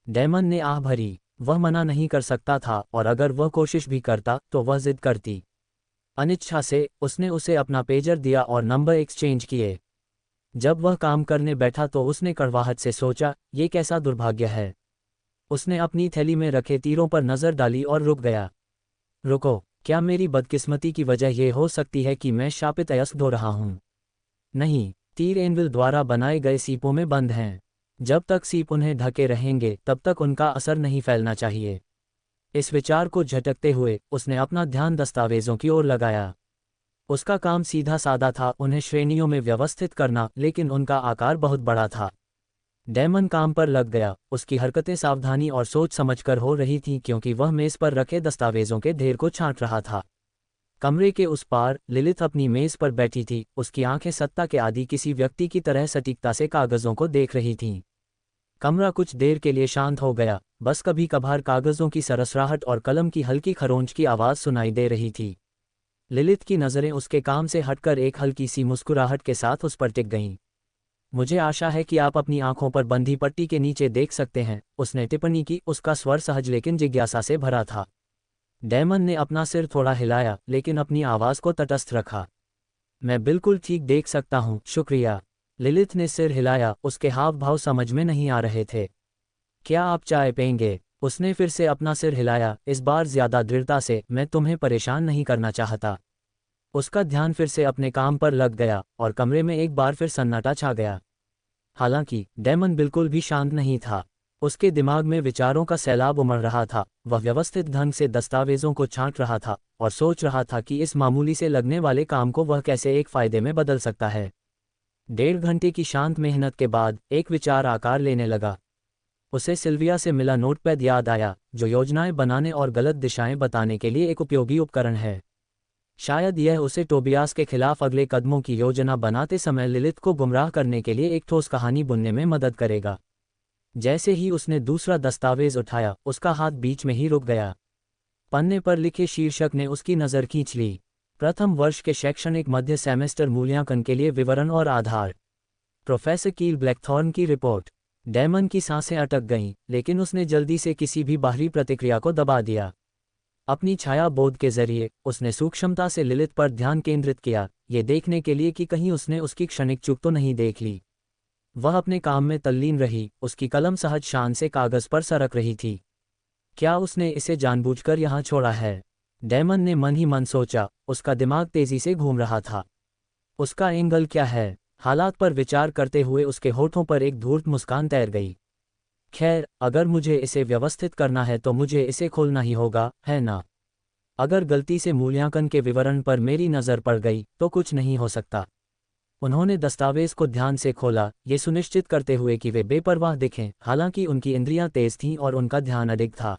डैमन ने आह भरी। वह मना नहीं कर सकता था, और अगर वह कोशिश भी करता तो वह जिद करती। अनिच्छा से उसने उसे अपना पेजर दिया और नंबर एक्सचेंज किए। जब वह काम करने बैठा तो उसने कड़वाहट से सोचा, ये कैसा दुर्भाग्य है। उसने अपनी थैली में रखे तीरों पर नज़र डाली और रुक गया। रुको, क्या मेरी बदकिस्मती की वजह यह हो सकती है कि मैं शापित अयस्क धो रहा हूँ? नहीं, तीर एनविल द्वारा बनाए गए सीपों में बंद हैं। जब तक सीप उन्हें ढके रहेंगे तब तक उनका असर नहीं फैलना चाहिए। इस विचार को झटकते हुए उसने अपना ध्यान दस्तावेजों की ओर लगाया। उसका काम सीधा सादा था, उन्हें श्रेणियों में व्यवस्थित करना, लेकिन उनका आकार बहुत बड़ा था। डैमन काम पर लग गया, उसकी हरकतें सावधानी और सोच समझकर हो रही थीं क्योंकि वह मेज़ पर रखे दस्तावेजों के ढेर को छांट रहा था। कमरे के उस पार लिलिथ अपनी मेज़ पर बैठी थी, उसकी आंखें सत्ता के आदी किसी व्यक्ति की तरह सटीकता से कागज़ों को देख रही थीं। कमरा कुछ देर के लिए शांत हो गया, बस कभी कभार कागज़ों की सरसराहट और कलम की हल्की खरोंच की आवाज़ सुनाई दे रही थी। लिलिथ की नज़रें उसके काम से हटकर एक हल्की सी मुस्कुराहट के साथ उस पर टिक गईं। मुझे आशा है कि आप अपनी आंखों पर बंधी पट्टी के नीचे देख सकते हैं, उसने टिप्पणी की, उसका स्वर सहज लेकिन जिज्ञासा से भरा था। डैमन ने अपना सिर थोड़ा हिलाया, लेकिन अपनी आवाज़ को तटस्थ रखा। मैं बिल्कुल ठीक देख सकता हूँ, शुक्रिया। लिलिथ ने सिर हिलाया, उसके हाव भाव समझ में नहीं आ रहे थे। क्या आप चाय पेंगे? उसने फिर से अपना सिर हिलाया, इस बार ज्यादा दृढ़ता से। मैं तुम्हें परेशान नहीं करना चाहता। उसका ध्यान फिर से अपने काम पर लग गया और कमरे में एक बार फिर सन्नाटा छा गया। हालांकि डेमन बिल्कुल भी शांत नहीं था। उसके दिमाग में विचारों का सैलाब उमड़ रहा था। वह व्यवस्थित ढंग से दस्तावेजों को छांट रहा था और सोच रहा था कि इस मामूली से लगने वाले काम को वह कैसे एक फायदे में बदल सकता है। 1.5 घंटे की शांत मेहनत के बाद एक विचार आकार लेने लगा। उसे सिल्विया से मिला नोटपैड याद आया, जो योजनाएं बनाने और गलत दिशाएं बताने के लिए एक उपयोगी उपकरण है। शायद यह उसे टोबियास के खिलाफ अगले कदमों की योजना बनाते समय लिलिथ को गुमराह करने के लिए एक ठोस कहानी बुनने में मदद करेगा। जैसे ही उसने दूसरा दस्तावेज उठाया, उसका हाथ बीच में ही रुक गया। पन्ने पर लिखे शीर्षक ने उसकी नज़र खींच ली। प्रथम वर्ष के शैक्षणिक मध्य सेमेस्टर मूल्यांकन के लिए विवरण और आधार। प्रोफेसर कील ब्लैकथॉर्न की रिपोर्ट। डेमन की सांसें अटक गईं, लेकिन उसने जल्दी से किसी भी बाहरी प्रतिक्रिया को दबा दिया। अपनी छाया बोध के जरिए उसने सूक्ष्मता से लिलिथ पर ध्यान केंद्रित किया, ये देखने के लिए कि कहीं उसने उसकी क्षणिक चूक तो नहीं देख ली। वह अपने काम में तल्लीन रही, उसकी कलम सहज शान से कागज पर सरक रही थी। क्या उसने इसे जानबूझकर यहाँ छोड़ा है? डेमन ने मन ही मन सोचा। उसका दिमाग तेजी से घूम रहा था। उसका एंगल क्या है? हालात पर विचार करते हुए उसके होठों पर एक धूर्त मुस्कान तैर गई। खैर, अगर मुझे इसे व्यवस्थित करना है तो मुझे इसे खोलना ही होगा, है ना? अगर गलती से मूल्यांकन के विवरण पर मेरी नज़र पड़ गई तो कुछ नहीं हो सकता। उन्होंने दस्तावेज को ध्यान से खोला, ये सुनिश्चित करते हुए कि वे बेपरवाह दिखें। हालांकि उनकी इंद्रियां तेज थीं और उनका ध्यान अडिग था।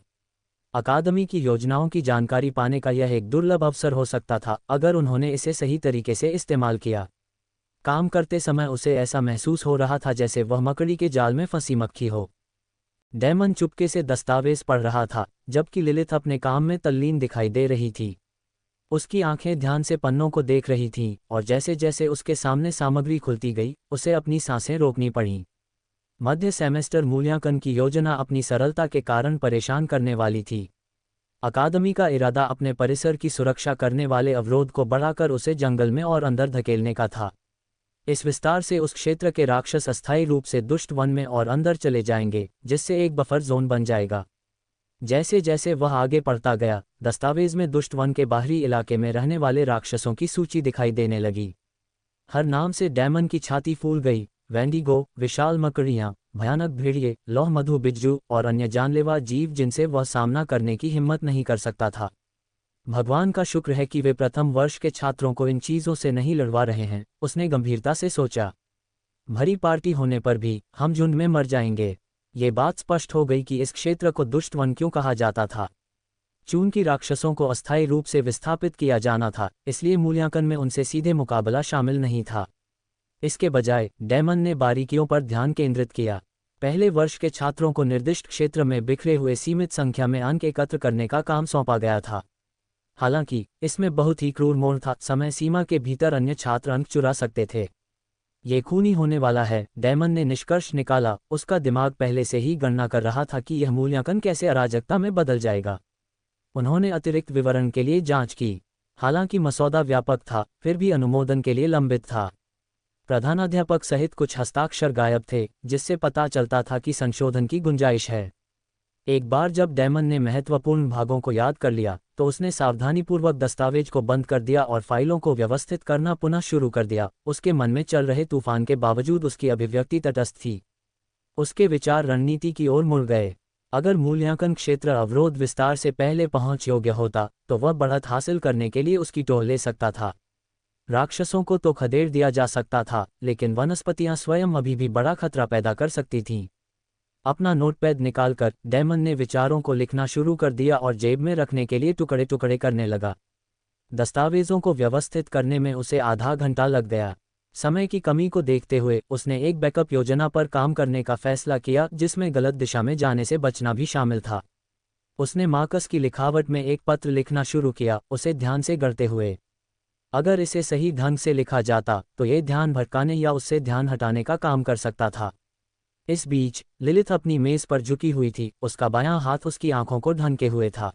अकादमी की योजनाओं की जानकारी पाने का यह एक दुर्लभ अवसर हो सकता था, अगर उन्होंने इसे सही तरीके से इस्तेमाल किया। काम करते समय उसे ऐसा महसूस हो रहा था जैसे वह मकड़ी के जाल में फंसी मक्खी हो। डेमन चुपके से दस्तावेज पढ़ रहा था, जबकि लिलिथ अपने काम में तल्लीन दिखाई दे रही थी। उसकी आंखें ध्यान से पन्नों को देख रही थीं, और जैसे जैसे उसके सामने सामग्री खुलती गई, उसे अपनी सांसें रोकनी पड़ीं। मध्य सेमेस्टर मूल्यांकन की योजना अपनी सरलता के कारण परेशान करने वाली थी। अकादमी का इरादा अपने परिसर की सुरक्षा करने वाले अवरोध को बढ़ाकर उसे जंगल में और अंदर धकेलने का था। इस विस्तार से उस क्षेत्र के राक्षस अस्थायी रूप से दुष्ट वन में और अंदर चले जाएंगे, जिससे एक बफर जोन बन जाएगा। जैसे जैसे वह आगे बढ़ता गया, दस्तावेज में दुष्ट वन के बाहरी इलाके में रहने वाले राक्षसों की सूची दिखाई देने लगी। हर नाम से डेमन की छाती फूल गई। वेंडिगो, विशाल मकड़ियाँ, भयानक भेड़िए, लौह मधु बिज्जू और अन्य जानलेवा जीव जिनसे वह सामना करने की हिम्मत नहीं कर सकता था। भगवान का शुक्र है कि वे प्रथम वर्ष के छात्रों को इन चीज़ों से नहीं लड़वा रहे हैं, उसने गंभीरता से सोचा। भरी पार्टी होने पर भी हम झुंड में मर जाएंगे। ये बात स्पष्ट हो गई कि इस क्षेत्र को दुष्ट वन क्यों कहा जाता था। चूंकि राक्षसों को अस्थायी रूप से विस्थापित किया जाना था, इसलिए मूल्यांकन में उनसे सीधे मुकाबला शामिल नहीं था। इसके बजाय डेमन ने बारीकियों पर ध्यान केंद्रित किया। पहले वर्ष के छात्रों को निर्दिष्ट क्षेत्र में बिखरे हुए सीमित संख्या में अंक एकत्र करने का काम सौंपा गया था। हालांकि इसमें बहुत ही क्रूर मोड़ था, समय सीमा के भीतर अन्य छात्र अंक चुरा सकते थे। ये खूनी होने वाला है, डेमन ने निष्कर्ष निकाला। उसका दिमाग पहले से ही गणना कर रहा था कि यह मूल्यांकन कैसे अराजकता में बदल जाएगा। उन्होंने अतिरिक्त विवरण के लिए जांच की। हालांकि मसौदा व्यापक था, फिर भी अनुमोदन के लिए लंबित था। प्रधानाध्यापक सहित कुछ हस्ताक्षर गायब थे, जिससे पता चलता था कि संशोधन की गुंजाइश है। एक बार जब डेमन ने महत्वपूर्ण भागों को याद कर लिया, तो उसने सावधानीपूर्वक दस्तावेज को बंद कर दिया और फाइलों को व्यवस्थित करना पुनः शुरू कर दिया। उसके मन में चल रहे तूफान के बावजूद उसकी अभिव्यक्ति तटस्थ थी। उसके विचार रणनीति की ओर मुड़ गए। अगर मूल्यांकन क्षेत्र अवरोध विस्तार से पहले पहुंच योग्य होता, तो वह बढ़त हासिल करने के लिए उसकी टोह ले सकता था। राक्षसों को तो खदेड़ दिया जा सकता था, लेकिन वनस्पतियां स्वयं अभी भी बड़ा खतरा पैदा कर सकती थीं। अपना नोटपैड निकालकर डेमन ने विचारों को लिखना शुरू कर दिया और जेब में रखने के लिए टुकड़े टुकड़े करने लगा। दस्तावेजों को व्यवस्थित करने में उसे आधा घंटा लग गया। समय की कमी को देखते हुए उसने एक बैकअप योजना पर काम करने का फैसला किया, जिसमें गलत दिशा में जाने से बचना भी शामिल था। उसने मार्कस की लिखावट में एक पत्र लिखना शुरू किया, उसे ध्यान से गढ़ते हुए। अगर इसे सही ढंग से लिखा जाता तो ये ध्यान भटकाने या उससे ध्यान हटाने का काम कर सकता था। इस बीच लिलिथ अपनी मेज पर झुकी हुई थी, उसका बायां हाथ उसकी आंखों को ढंके हुए था।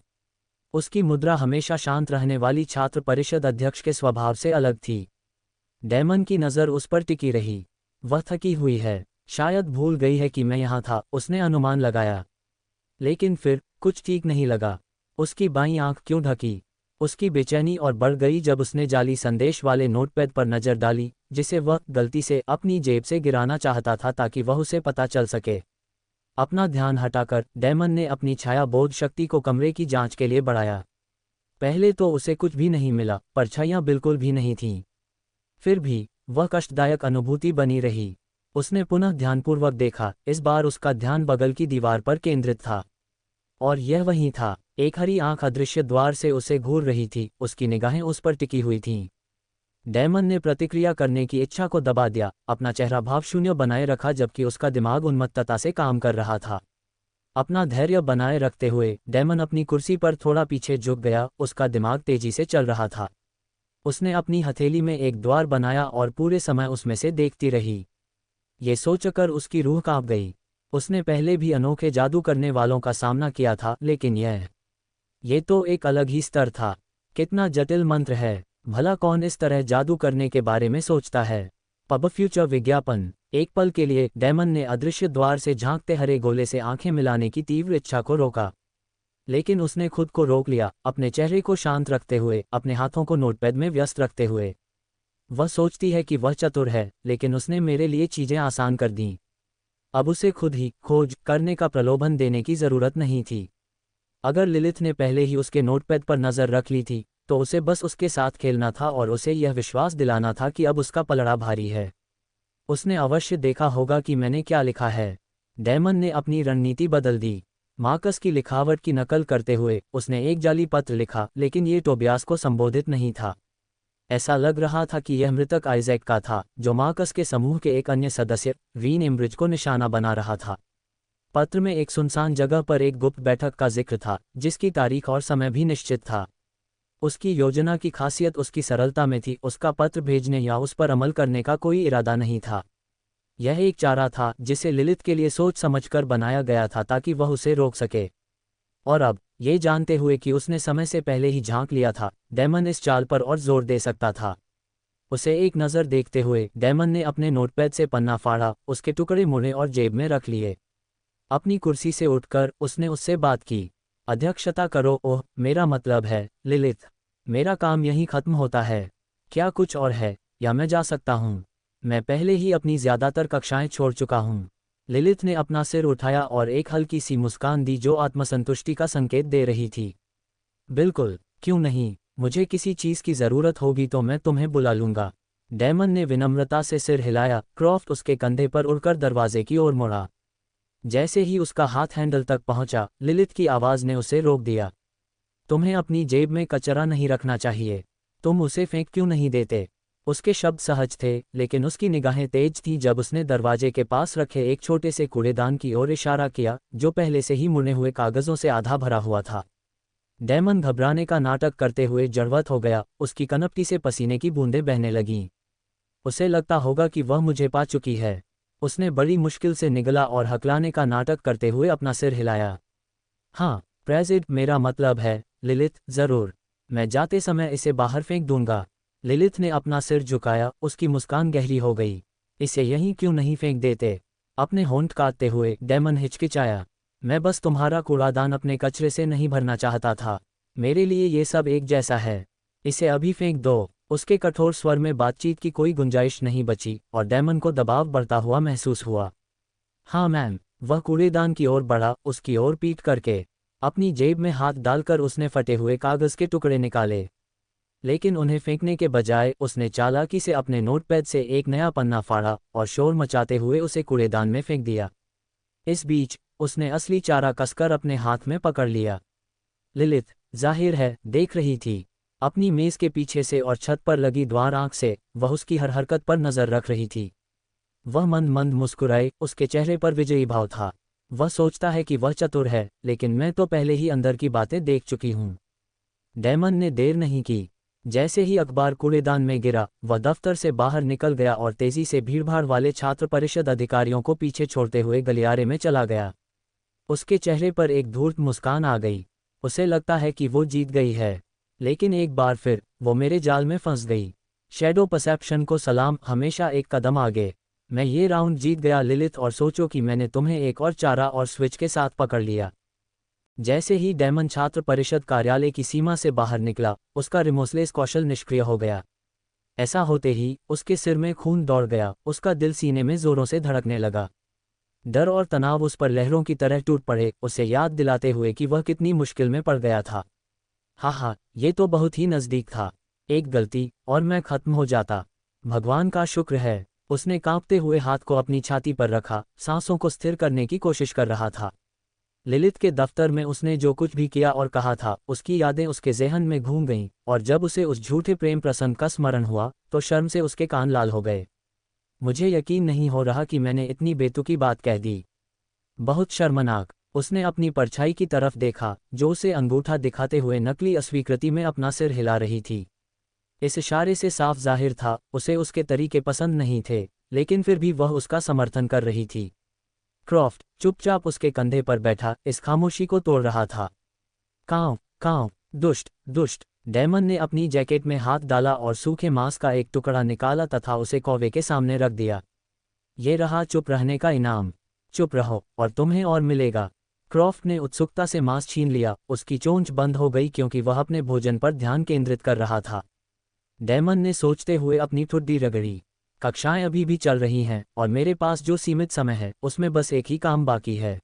उसकी मुद्रा हमेशा शांत रहने वाली छात्र परिषद अध्यक्ष के स्वभाव से अलग थी। डेमन की नज़र उस पर टिकी रही। वह थकी हुई है, शायद भूल गई है कि मैं यहाँ था, उसने अनुमान लगाया। लेकिन फिर कुछ ठीक नहीं लगा। उसकी बाईं आंख क्यों ढकी? उसकी बेचैनी और बढ़ गई जब उसने जाली संदेश वाले नोटपैड पर नज़र डाली, जिसे वह गलती से अपनी जेब से गिराना चाहता था ताकि वह उसे पता चल सके। अपना ध्यान हटाकर डैमन ने अपनी छाया बोध शक्ति को कमरे की जांच के लिए बढ़ाया। पहले तो उसे कुछ भी नहीं मिला, परछाइयां बिल्कुल भी नहीं थीं। फिर भी वह कष्टदायक अनुभूति बनी रही। उसने पुनः ध्यानपूर्वक देखा, इस बार उसका ध्यान बगल की दीवार पर केंद्रित था। और यह वहीं था। एक हरी आंख अदृश्य द्वार से उसे घूर रही थी, उसकी निगाहें उस पर टिकी हुई थीं। डैमन ने प्रतिक्रिया करने की इच्छा को दबा दिया, अपना चेहरा भावशून्य बनाए रखा जबकि उसका दिमाग उन्मत्तता से काम कर रहा था। अपना धैर्य बनाए रखते हुए डैमन अपनी कुर्सी पर थोड़ा पीछे झुक गया, उसका दिमाग तेजी से चल रहा था। उसने अपनी हथेली में एक द्वार बनाया और पूरे समय उसमें से देखती रही। ये सोचकर उसकी रूह कांप गई। उसने पहले भी अनोखे जादू करने वालों का सामना किया था, लेकिन ये तो एक अलग ही स्तर था। कितना जटिल मंत्र है, भला कौन इस तरह जादू करने के बारे में सोचता है। पब फ्यूचर विज्ञापन। एक पल के लिए डैमन ने अदृश्य द्वार से झांकते हरे गोले से आंखें मिलाने की तीव्र इच्छा को रोका, लेकिन उसने खुद को रोक लिया, अपने चेहरे को शांत रखते हुए, अपने हाथों को नोटपैड में व्यस्त रखते हुए। वह सोचती है कि वह चतुर है, लेकिन उसने मेरे लिए चीजें आसान कर दीं। अब उसे खुद ही खोज करने का प्रलोभन देने की जरूरत नहीं थी। अगर लिलिथ ने पहले ही उसके नोटपैड पर नजर रख ली थी, तो उसे बस उसके साथ खेलना था और उसे यह विश्वास दिलाना था कि अब उसका पलड़ा भारी है। उसने अवश्य देखा होगा कि मैंने क्या लिखा है। डैमन ने अपनी रणनीति बदल दी। मार्कस की लिखावट की नकल करते हुए उसने एक जाली पत्र लिखा, लेकिन ये टोबियास को संबोधित नहीं था। ऐसा लग रहा था कि यह मृतक आइजैक का था, जो मार्कस के समूह के एक अन्य सदस्य रीन एम्ब्रिज को निशाना बना रहा था। पत्र में एक सुनसान जगह पर एक गुप्त बैठक का जिक्र था, जिसकी तारीख और समय भी निश्चित था। उसकी योजना की खासियत उसकी सरलता में थी, उसका पत्र भेजने या उस पर अमल करने का कोई इरादा नहीं था। यह एक चारा था जिसे लिलिथ के लिए सोच समझकर बनाया गया था ताकि वह उसे रोक सके। और अब, ये जानते हुए कि उसने समय से पहले ही झांक लिया था, डैमन इस चाल पर और जोर दे सकता था। उसे एक नज़र देखते हुए डैमन ने अपने नोटपैड से पन्ना फाड़ा, उसके टुकड़े मुड़े और जेब में रख लिए। अपनी कुर्सी से उठकर उसने उससे बात की। अध्यक्षता करो। ओह, मेरा मतलब है, लिलिथ, मेरा काम यहीं खत्म होता है। क्या कुछ और है, या मैं जा सकता हूँ? मैं पहले ही अपनी ज़्यादातर कक्षाएं छोड़ चुका हूँ। लिलिथ ने अपना सिर उठाया और एक हल्की सी मुस्कान दी जो आत्मसंतुष्टि का संकेत दे रही थी। बिल्कुल, क्यों नहीं, मुझे किसी चीज़ की ज़रूरत होगी तो मैं तुम्हें बुला लूँगा। डैमन ने विनम्रता से सिर हिलाया। क्रॉफ्ट उसके कंधे पर उड़कर दरवाजे की ओर मुड़ा। जैसे ही उसका हाथ हैंडल तक पहुंचा, लिलिथ की आवाज़ ने उसे रोक दिया। तुम्हें अपनी जेब में कचरा नहीं रखना चाहिए। तुम उसे फेंक क्यों नहीं देते? उसके शब्द सहज थे, लेकिन उसकी निगाहें तेज थीं जब उसने दरवाजे के पास रखे एक छोटे से कूड़ेदान की ओर इशारा किया, जो पहले से ही मुड़े हुए कागज़ों से आधा भरा हुआ था। डैमन घबराने का नाटक करते हुए जड़वत हो गया, उसकी कनपटी से पसीने की बूंदें बहने लगीं। उसे लगता होगा कि वह मुझे पा चुकी है। उसने बड़ी मुश्किल से निगला और हकलाने का नाटक करते हुए अपना सिर हिलाया। हाँ, प्रेज़िड, मेरा मतलब है, लिलिथ, ज़रूर। मैं जाते समय इसे बाहर फेंक दूंगा। लिलिथ ने अपना सिर झुकाया, उसकी मुस्कान गहरी हो गई। इसे यहीं क्यों नहीं फेंक देते? अपने होंठ काटते हुए डैमन हिचकिचाया। मैं बस तुम्हारा कूड़ादान अपने कचरे से नहीं भरना चाहता था। मेरे लिए ये सब एक जैसा है। इसे अभी फेंक दो। उसके कठोर स्वर में बातचीत की कोई गुंजाइश नहीं बची और डैमन को दबाव बढ़ता हुआ महसूस हुआ। हाँ मैम। वह कूड़ेदान की ओर बढ़ा, उसकी ओर पीट करके। अपनी जेब में हाथ डालकर उसने फटे हुए कागज़ के टुकड़े निकाले, लेकिन उन्हें फेंकने के बजाय उसने चालाकी से अपने नोटपैड से एक नया पन्ना फाड़ा और शोर मचाते हुए उसे कूड़ेदान में फेंक दिया। इस बीच उसने असली चारा कसकर अपने हाथ में पकड़ लिया। लिलिथ, जाहिर है, देख रही थी। अपनी मेज़ के पीछे से और छत पर लगी द्वार आंख से वह उसकी हर हरकत पर नज़र रख रही थी। वह मंद मंद मुस्कुराई, उसके चेहरे पर विजयी भाव था। वह सोचता है कि वह चतुर है, लेकिन मैं तो पहले ही अंदर की बातें देख चुकी हूँ। डैमन ने देर नहीं की। जैसे ही अखबार कूड़ेदान में गिरा, वह दफ्तर से बाहर निकल गया और तेजी से भीड़भाड़ वाले छात्र परिषद अधिकारियों को पीछे छोड़ते हुए गलियारे में चला गया। उसके चेहरे पर एक धूर्त मुस्कान आ गई। उसे लगता है कि वो जीत गई है, लेकिन एक बार फिर वो मेरे जाल में फंस गई। शैडो परसेप्शन को सलाम, हमेशा एक कदम आगे। मैं ये राउंड जीत गया लिलिथ, और सोचो कि मैंने तुम्हें एक और चारा और स्विच के साथ पकड़ लिया। जैसे ही डेमन छात्र परिषद कार्यालय की सीमा से बाहर निकला, उसका रिमोर्सलेस कौशल निष्क्रिय हो गया। ऐसा होते ही उसके सिर में खून दौड़ गया, उसका दिल सीने में जोरों से धड़कने लगा। डर और तनाव उस पर लहरों की तरह टूट पड़े, उसे याद दिलाते हुए कि वह कितनी मुश्किल में पड़ गया था। हाँ, ये तो बहुत ही नज़दीक था। एक गलती और मैं खत्म हो जाता। भगवान का शुक्र है। उसने कांपते हुए हाथ को अपनी छाती पर रखा, सांसों को स्थिर करने की कोशिश कर रहा था। लिलित के दफ्तर में उसने जो कुछ भी किया और कहा था, उसकी यादें उसके ज़हन में घूम गईं, और जब उसे उस झूठे प्रेम प्रसंग का स्मरण हुआ तो शर्म से उसके कान लाल हो गए। मुझे यकीन नहीं हो रहा कि मैंने इतनी बेतुकी बात कह दी। बहुत शर्मनाक। उसने अपनी परछाई की तरफ देखा, जो उसे अंगूठा दिखाते हुए नकली अस्वीकृति में अपना सिर हिला रही थी। इस इशारे से साफ जाहिर था, उसे उसके तरीके पसंद नहीं थे, लेकिन फिर भी वह उसका समर्थन कर रही थी। क्रॉफ्ट चुपचाप उसके कंधे पर बैठा इस खामोशी को तोड़ रहा था। कांव कांव, दुष्ट दुष्ट। डेमन ने अपनी जैकेट में हाथ डाला और सूखे मांस का एक टुकड़ा निकाला तथा उसे कौवे के सामने रख दिया। ये रहा चुप रहने का इनाम। चुप रहो और तुम्हें और मिलेगा। क्रॉफ्ट ने उत्सुकता से मांस छीन लिया, उसकी चोंच बंद हो गई क्योंकि वह अपने भोजन पर ध्यान केंद्रित कर रहा था। डेमन ने सोचते हुए अपनी ठुड्डी रगड़ी। कक्षाएं अभी भी चल रही हैं और मेरे पास जो सीमित समय है उसमें बस एक ही काम बाकी है।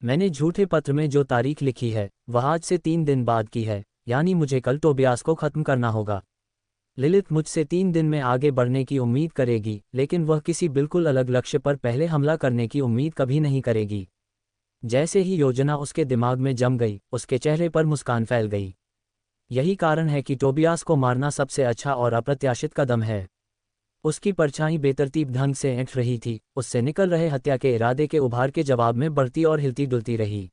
मैंने झूठे पत्र में जो तारीख लिखी है वह आज से 3 दिन बाद की है, यानी मुझे कल टोबियास को खत्म करना होगा। लिलित मुझसे 3 दिन में आगे बढ़ने की उम्मीद करेगी, लेकिन वह किसी बिल्कुल अलग लक्ष्य पर पहले हमला करने की उम्मीद कभी नहीं करेगी। जैसे ही योजना उसके दिमाग में जम गई, उसके चेहरे पर मुस्कान फैल गई। यही कारण है कि टोबियास को मारना सबसे अच्छा और अप्रत्याशित कदम है। उसकी परछाई बेतरतीब ढंग से ऐंठ रही थी, उससे निकल रहे हत्या के इरादे के उभार के जवाब में बढ़ती और हिलती डुलती रही।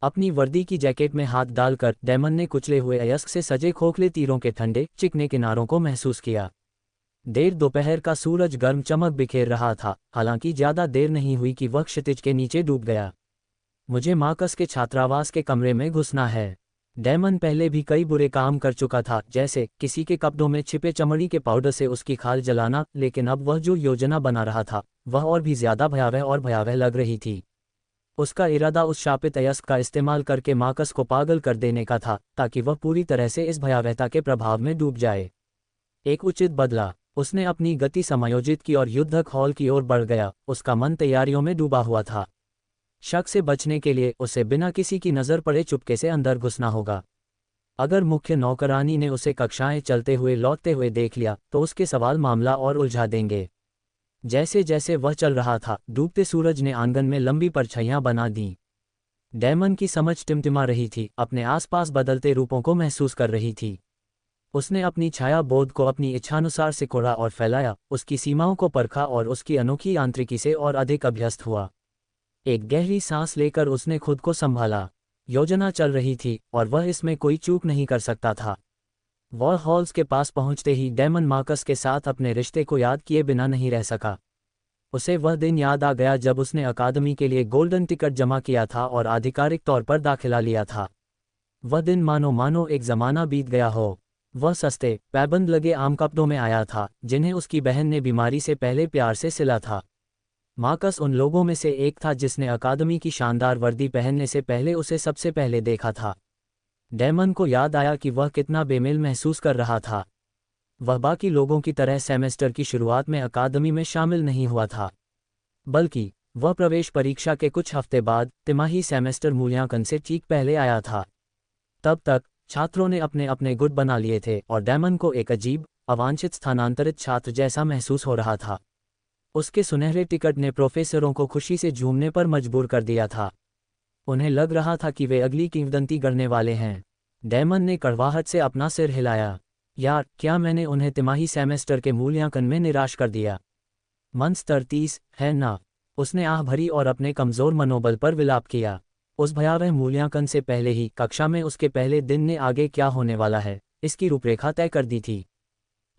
अपनी वर्दी की जैकेट में हाथ डालकर डेमन ने कुचले हुए अयस्क से सजे खोखले तीरों के ठंडे चिकने किनारों को महसूस किया। देर दोपहर का सूरज गर्म चमक बिखेर रहा था, हालांकि ज्यादा देर नहीं हुई कि वह क्षितिज के नीचे डूब गया। मुझे मार्कस के छात्रावास के कमरे में घुसना है। डेमन पहले भी कई बुरे काम कर चुका था, जैसे किसी के कपड़ों में छिपे चमड़ी के पाउडर से उसकी खाल जलाना, लेकिन अब वह जो योजना बना रहा था वह और भी ज्यादा भयावह और भयावह लग रही थी। उसका इरादा उस शापित अयस्क का इस्तेमाल करके मार्कस को पागल कर देने का था, ताकि वह पूरी तरह से इस भयावहता के प्रभाव में डूब जाए। एक उचित बदला। उसने अपनी गति समायोजित की और युद्धक हॉल की ओर बढ़ गया। उसका मन तैयारियों में डूबा हुआ था। शक से बचने के लिए उसे बिना किसी की नज़र पड़े चुपके से अंदर घुसना होगा। अगर मुख्य नौकरानी ने उसे कक्षाएं चलते हुए लौटते हुए देख लिया तो उसके सवाल मामला और उलझा देंगे। जैसे जैसे वह चल रहा था, डूबते सूरज ने आंगन में लंबी परछाइयां बना दीं। डेमन की समझ टिमटिमा रही थी, अपने आसपास बदलते रूपों को महसूस कर रही थी। उसने अपनी छाया बोध को अपनी इच्छानुसार सिकोड़ा और फैलाया, उसकी सीमाओं को परखा और उसकी अनोखी आंतरिकी से और अधिक अभ्यस्त हुआ। एक गहरी सांस लेकर उसने खुद को संभाला। योजना चल रही थी और वह इसमें कोई चूक नहीं कर सकता था। वॉर हॉल्स के पास पहुंचते ही डेमन मार्कस के साथ अपने रिश्ते को याद किए बिना नहीं रह सका। उसे वह दिन याद आ गया जब उसने अकादमी के लिए गोल्डन टिकट जमा किया था और आधिकारिक तौर पर दाखिला लिया था। वह दिन मानो एक जमाना बीत गया हो। वह सस्ते पैबंद लगे आम कपड़ों में आया था, जिन्हें उसकी बहन ने बीमारी से पहले प्यार से सिला था। मार्कस उन लोगों में से एक था जिसने अकादमी की शानदार वर्दी पहनने से पहले उसे सबसे पहले देखा था। डेमन को याद आया कि वह कितना बेमेल महसूस कर रहा था। वह बाकी लोगों की तरह सेमेस्टर की शुरुआत में अकादमी में शामिल नहीं हुआ था, बल्कि वह प्रवेश परीक्षा के कुछ हफ्ते बाद तिमाही सेमेस्टर मूल्यांकन से ठीक पहले आया था। तब तक छात्रों ने अपने अपने गुट बना लिए थे और डेमन को एक अजीब, अवांछित स्थानांतरित छात्र जैसा महसूस हो रहा था। उसके सुनहरे टिकट ने प्रोफेसरों को खुशी से झूमने पर मजबूर कर दिया था। उन्हें लग रहा था कि वे अगली किंवदंती गढ़ने वाले हैं। डेमन ने कड़वाहट से अपना सिर हिलाया। यार, क्या मैंने उन्हें तिमाही सेमेस्टर के मूल्यांकन में निराश कर दिया? मंस 33 है ना? उसने आह भरी और अपने कमज़ोर मनोबल पर विलाप किया। उस भयावह मूल्यांकन से पहले ही कक्षा में उसके पहले दिन ने आगे क्या होने वाला है इसकी रूपरेखा तय कर दी थी।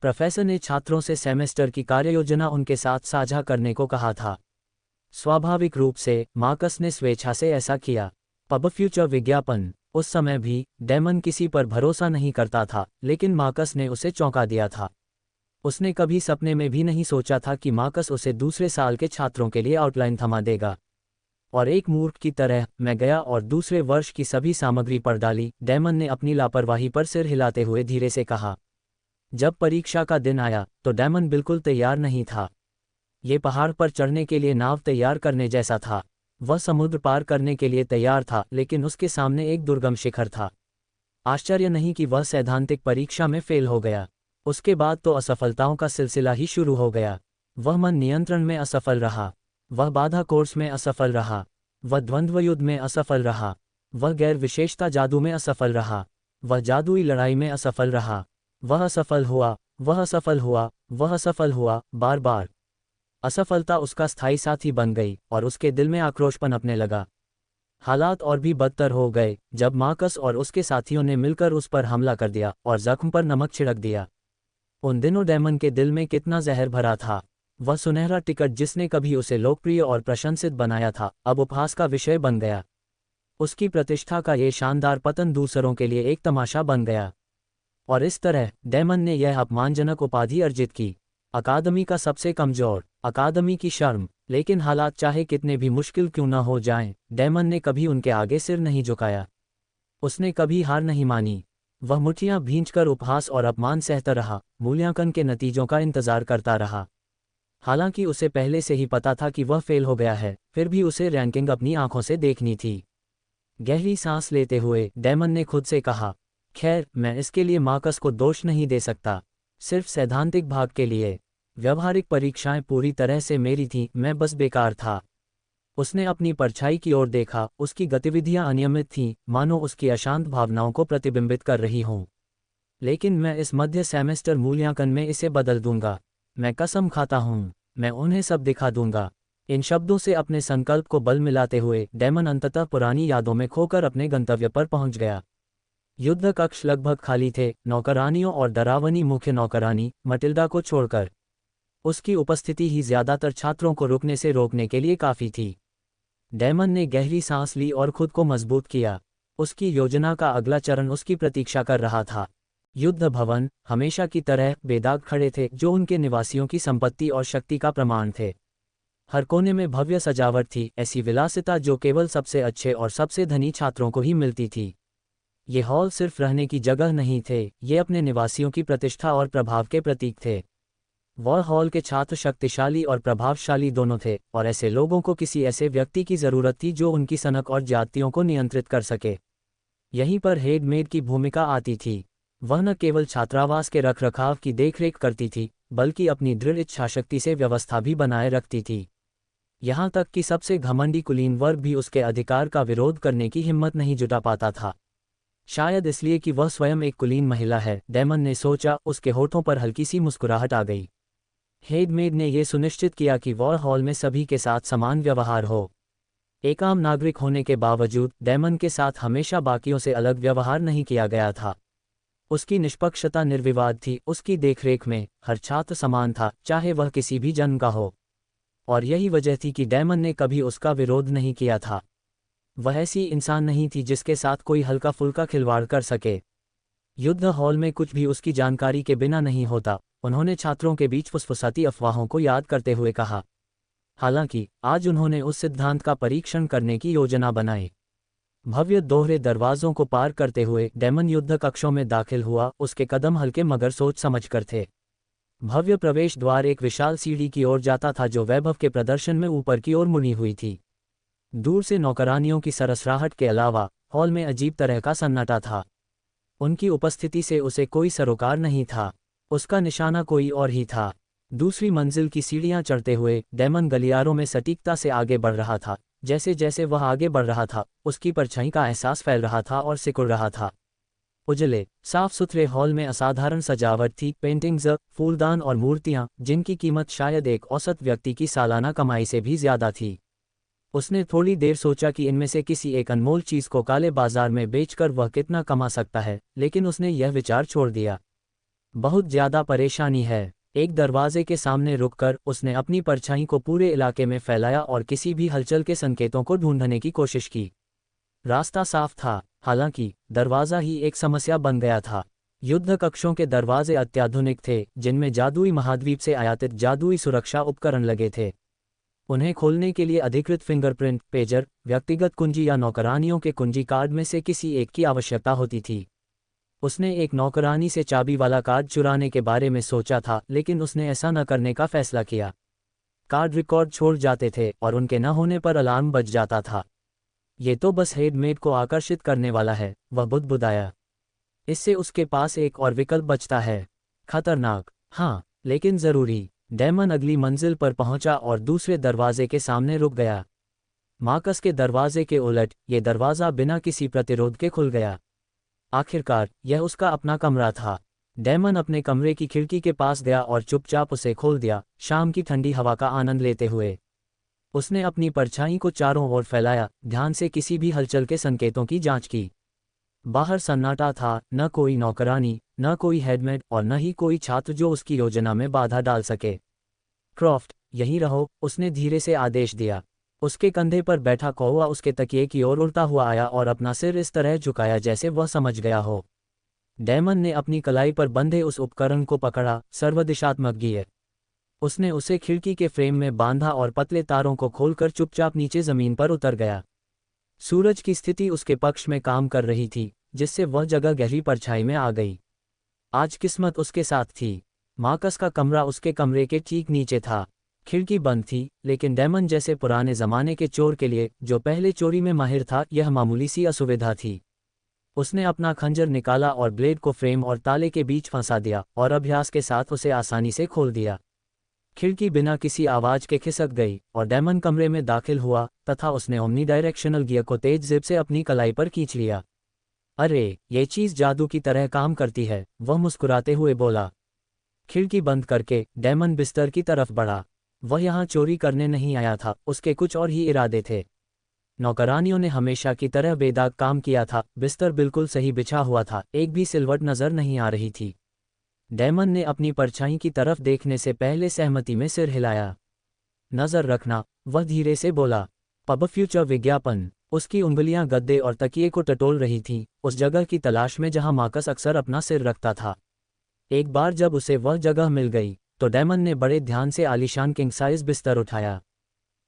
प्रोफेसर ने छात्रों से सेमेस्टर की कार्ययोजना उनके साथ साझा करने को कहा था। स्वाभाविक रूप से मार्कस ने स्वेच्छा से ऐसा किया। पब फ्यूचर विज्ञापन। उस समय भी डेमन किसी पर भरोसा नहीं करता था, लेकिन मार्कस ने उसे चौंका दिया था। उसने कभी सपने में भी नहीं सोचा था कि मार्कस उसे दूसरे साल के छात्रों के लिए आउटलाइन थमा देगा। और एक मूर्ख की तरह मैं गया और दूसरे वर्ष की सभी सामग्री पढ़ डाली। डैमन ने अपनी लापरवाही पर सिर हिलाते हुए धीरे से कहा। जब परीक्षा का दिन आया तो डैमन बिल्कुल तैयार नहीं था। ये पहाड़ पर चढ़ने के लिए नाव तैयार करने जैसा था। वह समुद्र पार करने के लिए तैयार था, लेकिन उसके सामने एक दुर्गम शिखर था। आश्चर्य नहीं कि वह सैद्धांतिक परीक्षा में फेल हो गया। उसके बाद तो असफलताओं का सिलसिला ही शुरू हो गया। वह मन नियंत्रण में असफल रहा, वह बाधा कोर्स में असफल रहा, वह द्वंद्व युद्ध में असफल रहा, वह गैर विशेषता जादू में असफल रहा, वह जादुई लड़ाई में असफल रहा। वह असफल हुआ, वह असफल हुआ, वह असफल हुआ, बार बार। असफलता उसका स्थायी साथी बन गई और उसके दिल में आक्रोश पनपने लगा। हालात और भी बदतर हो गए जब मार्कस और उसके साथियों ने मिलकर उस पर हमला कर दिया और जख्म पर नमक छिड़क दिया। उन दिनों डैमन के दिल में कितना जहर भरा था। वह सुनहरा टिकट जिसने कभी उसे लोकप्रिय और प्रशंसित बनाया था, अब उपहास का विषय बन गया। उसकी प्रतिष्ठा का ये शानदार पतन दूसरों के लिए एक तमाशा बन गया। और इस तरह डैमन ने यह अपमानजनक उपाधि अर्जित की, अकादमी का सबसे कमजोर, अकादमी की शर्म। लेकिन हालात चाहे कितने भी मुश्किल क्यों न हो जाएं, डैमन ने कभी उनके आगे सिर नहीं झुकाया। उसने कभी हार नहीं मानी। वह मुठ्ठियां भींचकर उपहास और अपमान सहता रहा, मूल्यांकन के नतीजों का इंतजार करता रहा। हालांकि उसे पहले से ही पता था कि वह फेल हो गया है, फिर भी उसे रैंकिंग अपनी आंखों से देखनी थी। गहरी सांस लेते हुए डैमन ने खुद से कहा, खैर, मैं इसके लिए मार्कस को दोष नहीं दे सकता, सिर्फ सैद्धांतिक भाग के लिए। व्यावहारिक परीक्षाएं पूरी तरह से मेरी थीं, मैं बस बेकार था। उसने अपनी परछाई की ओर देखा, उसकी गतिविधियां अनियमित थीं, मानो उसकी अशांत भावनाओं को प्रतिबिंबित कर रही हों। लेकिन मैं इस मध्य सेमेस्टर मूल्यांकन में इसे बदल दूंगा। मैं कसम खाता हूं, मैं उन्हें सब दिखा दूंगा। इन शब्दों से अपने संकल्प को बल मिलाते हुए डैमन अंततः पुरानी यादों में खोकर अपने गंतव्य पर पहुंच गया। युद्ध कक्ष लगभग खाली थे, नौकरानियों और डरावनी मुख्य नौकरानी मटिल्डा को छोड़कर। उसकी उपस्थिति ही ज्यादातर छात्रों को रुकने से रोकने के लिए काफी थी। डैमन ने गहरी सांस ली और खुद को मजबूत किया। उसकी योजना का अगला चरण उसकी प्रतीक्षा कर रहा था। युद्ध भवन हमेशा की तरह बेदाग खड़े थे, जो उनके निवासियों की संपत्ति और शक्ति का प्रमाण थे। हर कोने में भव्य सजावट थी, ऐसी विलासिता जो केवल सबसे अच्छे और सबसे धनी छात्रों को ही मिलती थी। ये हॉल सिर्फ रहने की जगह नहीं थे, ये अपने निवासियों की प्रतिष्ठा और प्रभाव के प्रतीक थे। वॉर हॉल के छात्र शक्तिशाली और प्रभावशाली दोनों थे, और ऐसे लोगों को किसी ऐसे व्यक्ति की जरूरत थी जो उनकी सनक और जातियों को नियंत्रित कर सके। यहीं पर हेडमेड की भूमिका आती थी। वह न केवल छात्रावास के रखरखाव की देखरेख करती थी, बल्कि अपनी दृढ़ इच्छाशक्ति से व्यवस्था भी बनाए रखती थी। यहाँ तक कि सबसे घमंडी कुलीन वर्ग भी उसके अधिकार का विरोध करने की हिम्मत नहीं जुटा पाता था। शायद इसलिए कि वह स्वयं एक कुलीन महिला है, डैमन ने सोचा। उसके होठों पर हल्की सी मुस्कुराहट आ गई। हेडमेड ने यह सुनिश्चित किया कि वॉर हॉल में सभी के साथ समान व्यवहार हो। एक आम नागरिक होने के बावजूद डैमन के साथ हमेशा बाकियों से अलग व्यवहार नहीं किया गया था। उसकी निष्पक्षता निर्विवाद थी। उसकी देखरेख में हर छात्र समान था, चाहे वह किसी भी जन्म का हो। और यही वजह थी कि डैमन ने कभी उसका विरोध नहीं किया था। वह ऐसी इंसान नहीं थी जिसके साथ कोई हल्का फुल्का खिलवाड़ कर सके। युद्ध हॉल में कुछ भी उसकी जानकारी के बिना नहीं होता, उन्होंने छात्रों के बीच फुसफुसाती अफवाहों को याद करते हुए कहा। हालांकि आज उन्होंने उस सिद्धांत का परीक्षण करने की योजना बनाई। भव्य दोहरे दरवाजों को पार करते हुए डैमन युद्ध कक्षों में दाखिल हुआ। उसके कदम हल्के मगर सोच समझकर थे। भव्य प्रवेश द्वार एक विशाल सीढ़ी की ओर जाता था, जो वैभव के प्रदर्शन में ऊपर की ओर मुड़ी हुई थी। दूर से नौकरानियों की सरसराहट के अलावा हॉल में अजीब तरह का सन्नाटा था। उनकी उपस्थिति से उसे कोई सरोकार नहीं था, उसका निशाना कोई और ही था। दूसरी मंजिल की सीढ़ियां चढ़ते हुए डैमन गलियारों में सटीकता से आगे बढ़ रहा था। जैसे जैसे वह आगे बढ़ रहा था, उसकी परछाई का एहसास फैल रहा था और सिकुड़ रहा था। उजले साफ सुथरे हॉल में असाधारण सजावट थी, पेंटिंग्स, फूलदान और मूर्तियां, जिनकी कीमत शायद एक औसत व्यक्ति की सालाना कमाई से भी ज्यादा थी। उसने थोड़ी देर सोचा कि इनमें से किसी एक अनमोल चीज को काले बाजार में बेचकर वह कितना कमा सकता है, लेकिन उसने यह विचार छोड़ दिया। बहुत ज्यादा परेशानी है। एक दरवाजे के सामने रुककर उसने अपनी परछाई को पूरे इलाके में फैलाया और किसी भी हलचल के संकेतों को ढूंढने की कोशिश की। रास्ता साफ था, हालांकि दरवाजा ही एक समस्या बन गया था। युद्ध कक्षों के दरवाजे अत्याधुनिक थे, जिनमें जादुई महाद्वीप से आयातित जादुई सुरक्षा उपकरण लगे थे। उन्हें खोलने के लिए अधिकृत फिंगरप्रिंट, पेजर, व्यक्तिगत कुंजी या नौकरानियों के कुंजी कार्ड में से किसी एक की आवश्यकता होती थी। उसने एक नौकरानी से चाबी वाला कार्ड चुराने के बारे में सोचा था, लेकिन उसने ऐसा न करने का फैसला किया। कार्ड रिकॉर्ड छोड़ जाते थे और उनके न होने पर अलार्म बज जाता था। ये तो बस हेडमेड को आकर्षित करने वाला है, वह बुदबुदाया। इससे उसके पास एक और विकल्प बचता है। खतरनाक, हाँ, लेकिन ज़रूरी। डैमन अगली मंजिल पर पहुंचा और दूसरे दरवाजे के सामने रुक गया। मार्कस के दरवाजे के उलट ये दरवाज़ा बिना किसी प्रतिरोध के खुल गया। आखिरकार यह उसका अपना कमरा था। डैमन अपने कमरे की खिड़की के पास गया और चुपचाप उसे खोल दिया, शाम की ठंडी हवा का आनंद लेते हुए। उसने अपनी परछाई को चारों ओर फैलाया, ध्यान से किसी भी हलचल के संकेतों की जांच की। बाहर सन्नाटा था, न कोई नौकरानी, न कोई हेडमेड और न ही कोई छात्र जो उसकी योजना में बाधा डाल सके। क्रॉफ्ट, यहीं रहो, उसने धीरे से आदेश दिया। उसके कंधे पर बैठा कौवा उसके तकिए की ओर उड़ता हुआ आया और अपना सिर इस तरह झुकाया जैसे वह समझ गया हो। डैमन ने अपनी कलाई पर बंधे उस उपकरण को पकड़ा, सर्वदिशात्मक गियर। उसने उसे खिड़की के फ्रेम में बांधा और पतले तारों को खोलकर चुपचाप नीचे जमीन पर उतर गया। सूरज की स्थिति उसके पक्ष में काम कर रही थी, जिससे वह जगह गहरी परछाई में आ गई। आज किस्मत उसके साथ थी। मार्कस का कमरा उसके कमरे के ठीक नीचे था। खिड़की बंद थी, लेकिन डैमन जैसे पुराने जमाने के चोर के लिए, जो पहले चोरी में माहिर था, यह मामूली सी असुविधा थी। उसने अपना खंजर निकाला और ब्लेड को फ्रेम और ताले के बीच फंसा दिया और अभ्यास के साथ उसे आसानी से खोल दिया। खिड़की बिना किसी आवाज के खिसक गई और डैमन कमरे में दाखिल हुआ तथा उसने ओमनी डायरेक्शनल गियर को तेज जिप से अपनी कलाई पर खींच लिया। अरे, ये चीज़ जादू की तरह काम करती है, वह मुस्कुराते हुए बोला। खिड़की बंद करके डैमन बिस्तर की तरफ बढ़ा। वह यहाँ चोरी करने नहीं आया था, उसके कुछ और ही इरादे थे। नौकरानियों ने हमेशा की तरह बेदाग काम किया था, बिस्तर बिल्कुल सही बिछा हुआ था, एक भी सिलवट नजर नहीं आ रही थी। डैमन ने अपनी परछाई की तरफ देखने से पहले सहमति में सिर हिलाया। नजर रखना, वह धीरे से बोला। पब फ्यूचर विज्ञापन। उसकी उंगलियां गद्दे और तकिए को टटोल रही थीं, उस जगह की तलाश में जहां मार्कस अक्सर अपना सिर रखता था। एक बार जब उसे वह जगह मिल गई, तो डैमन ने बड़े ध्यान से आलीशान किंग साइज बिस्तर उठाया।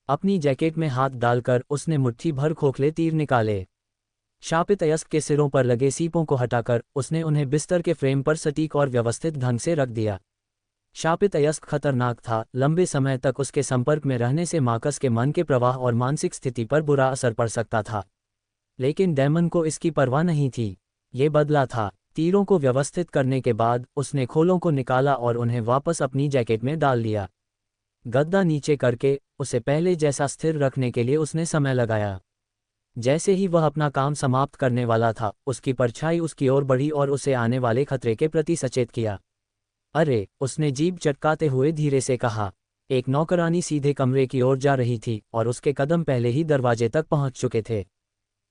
अपनी जैकेट में हाथ डालकर उसने मुट्ठी भर खोखले तीर निकाले। शापित अयस्क के सिरों पर लगे सीपों को हटाकर उसने उन्हें बिस्तर के फ्रेम पर सटीक और व्यवस्थित ढंग से रख दिया। शापित अयस्क खतरनाक था, लंबे समय तक उसके संपर्क में रहने से मार्कस के मन के प्रवाह और मानसिक स्थिति पर बुरा असर पड़ सकता था। लेकिन डैमन को इसकी परवाह नहीं थी। ये बदला था। तीरों को व्यवस्थित करने के बाद उसने खोलों को निकाला और उन्हें वापस अपनी जैकेट में डाल लिया। गद्दा नीचे करके उसे पहले जैसा स्थिर रखने के लिए उसने समय लगाया। जैसे ही वह अपना काम समाप्त करने वाला था, उसकी परछाई उसकी ओर बढ़ी और उसे आने वाले खतरे के प्रति सचेत किया। अरे, उसने जीभ चटकाते हुए धीरे से कहा। एक नौकरानी सीधे कमरे की ओर जा रही थी और उसके कदम पहले ही दरवाजे तक पहुंच चुके थे।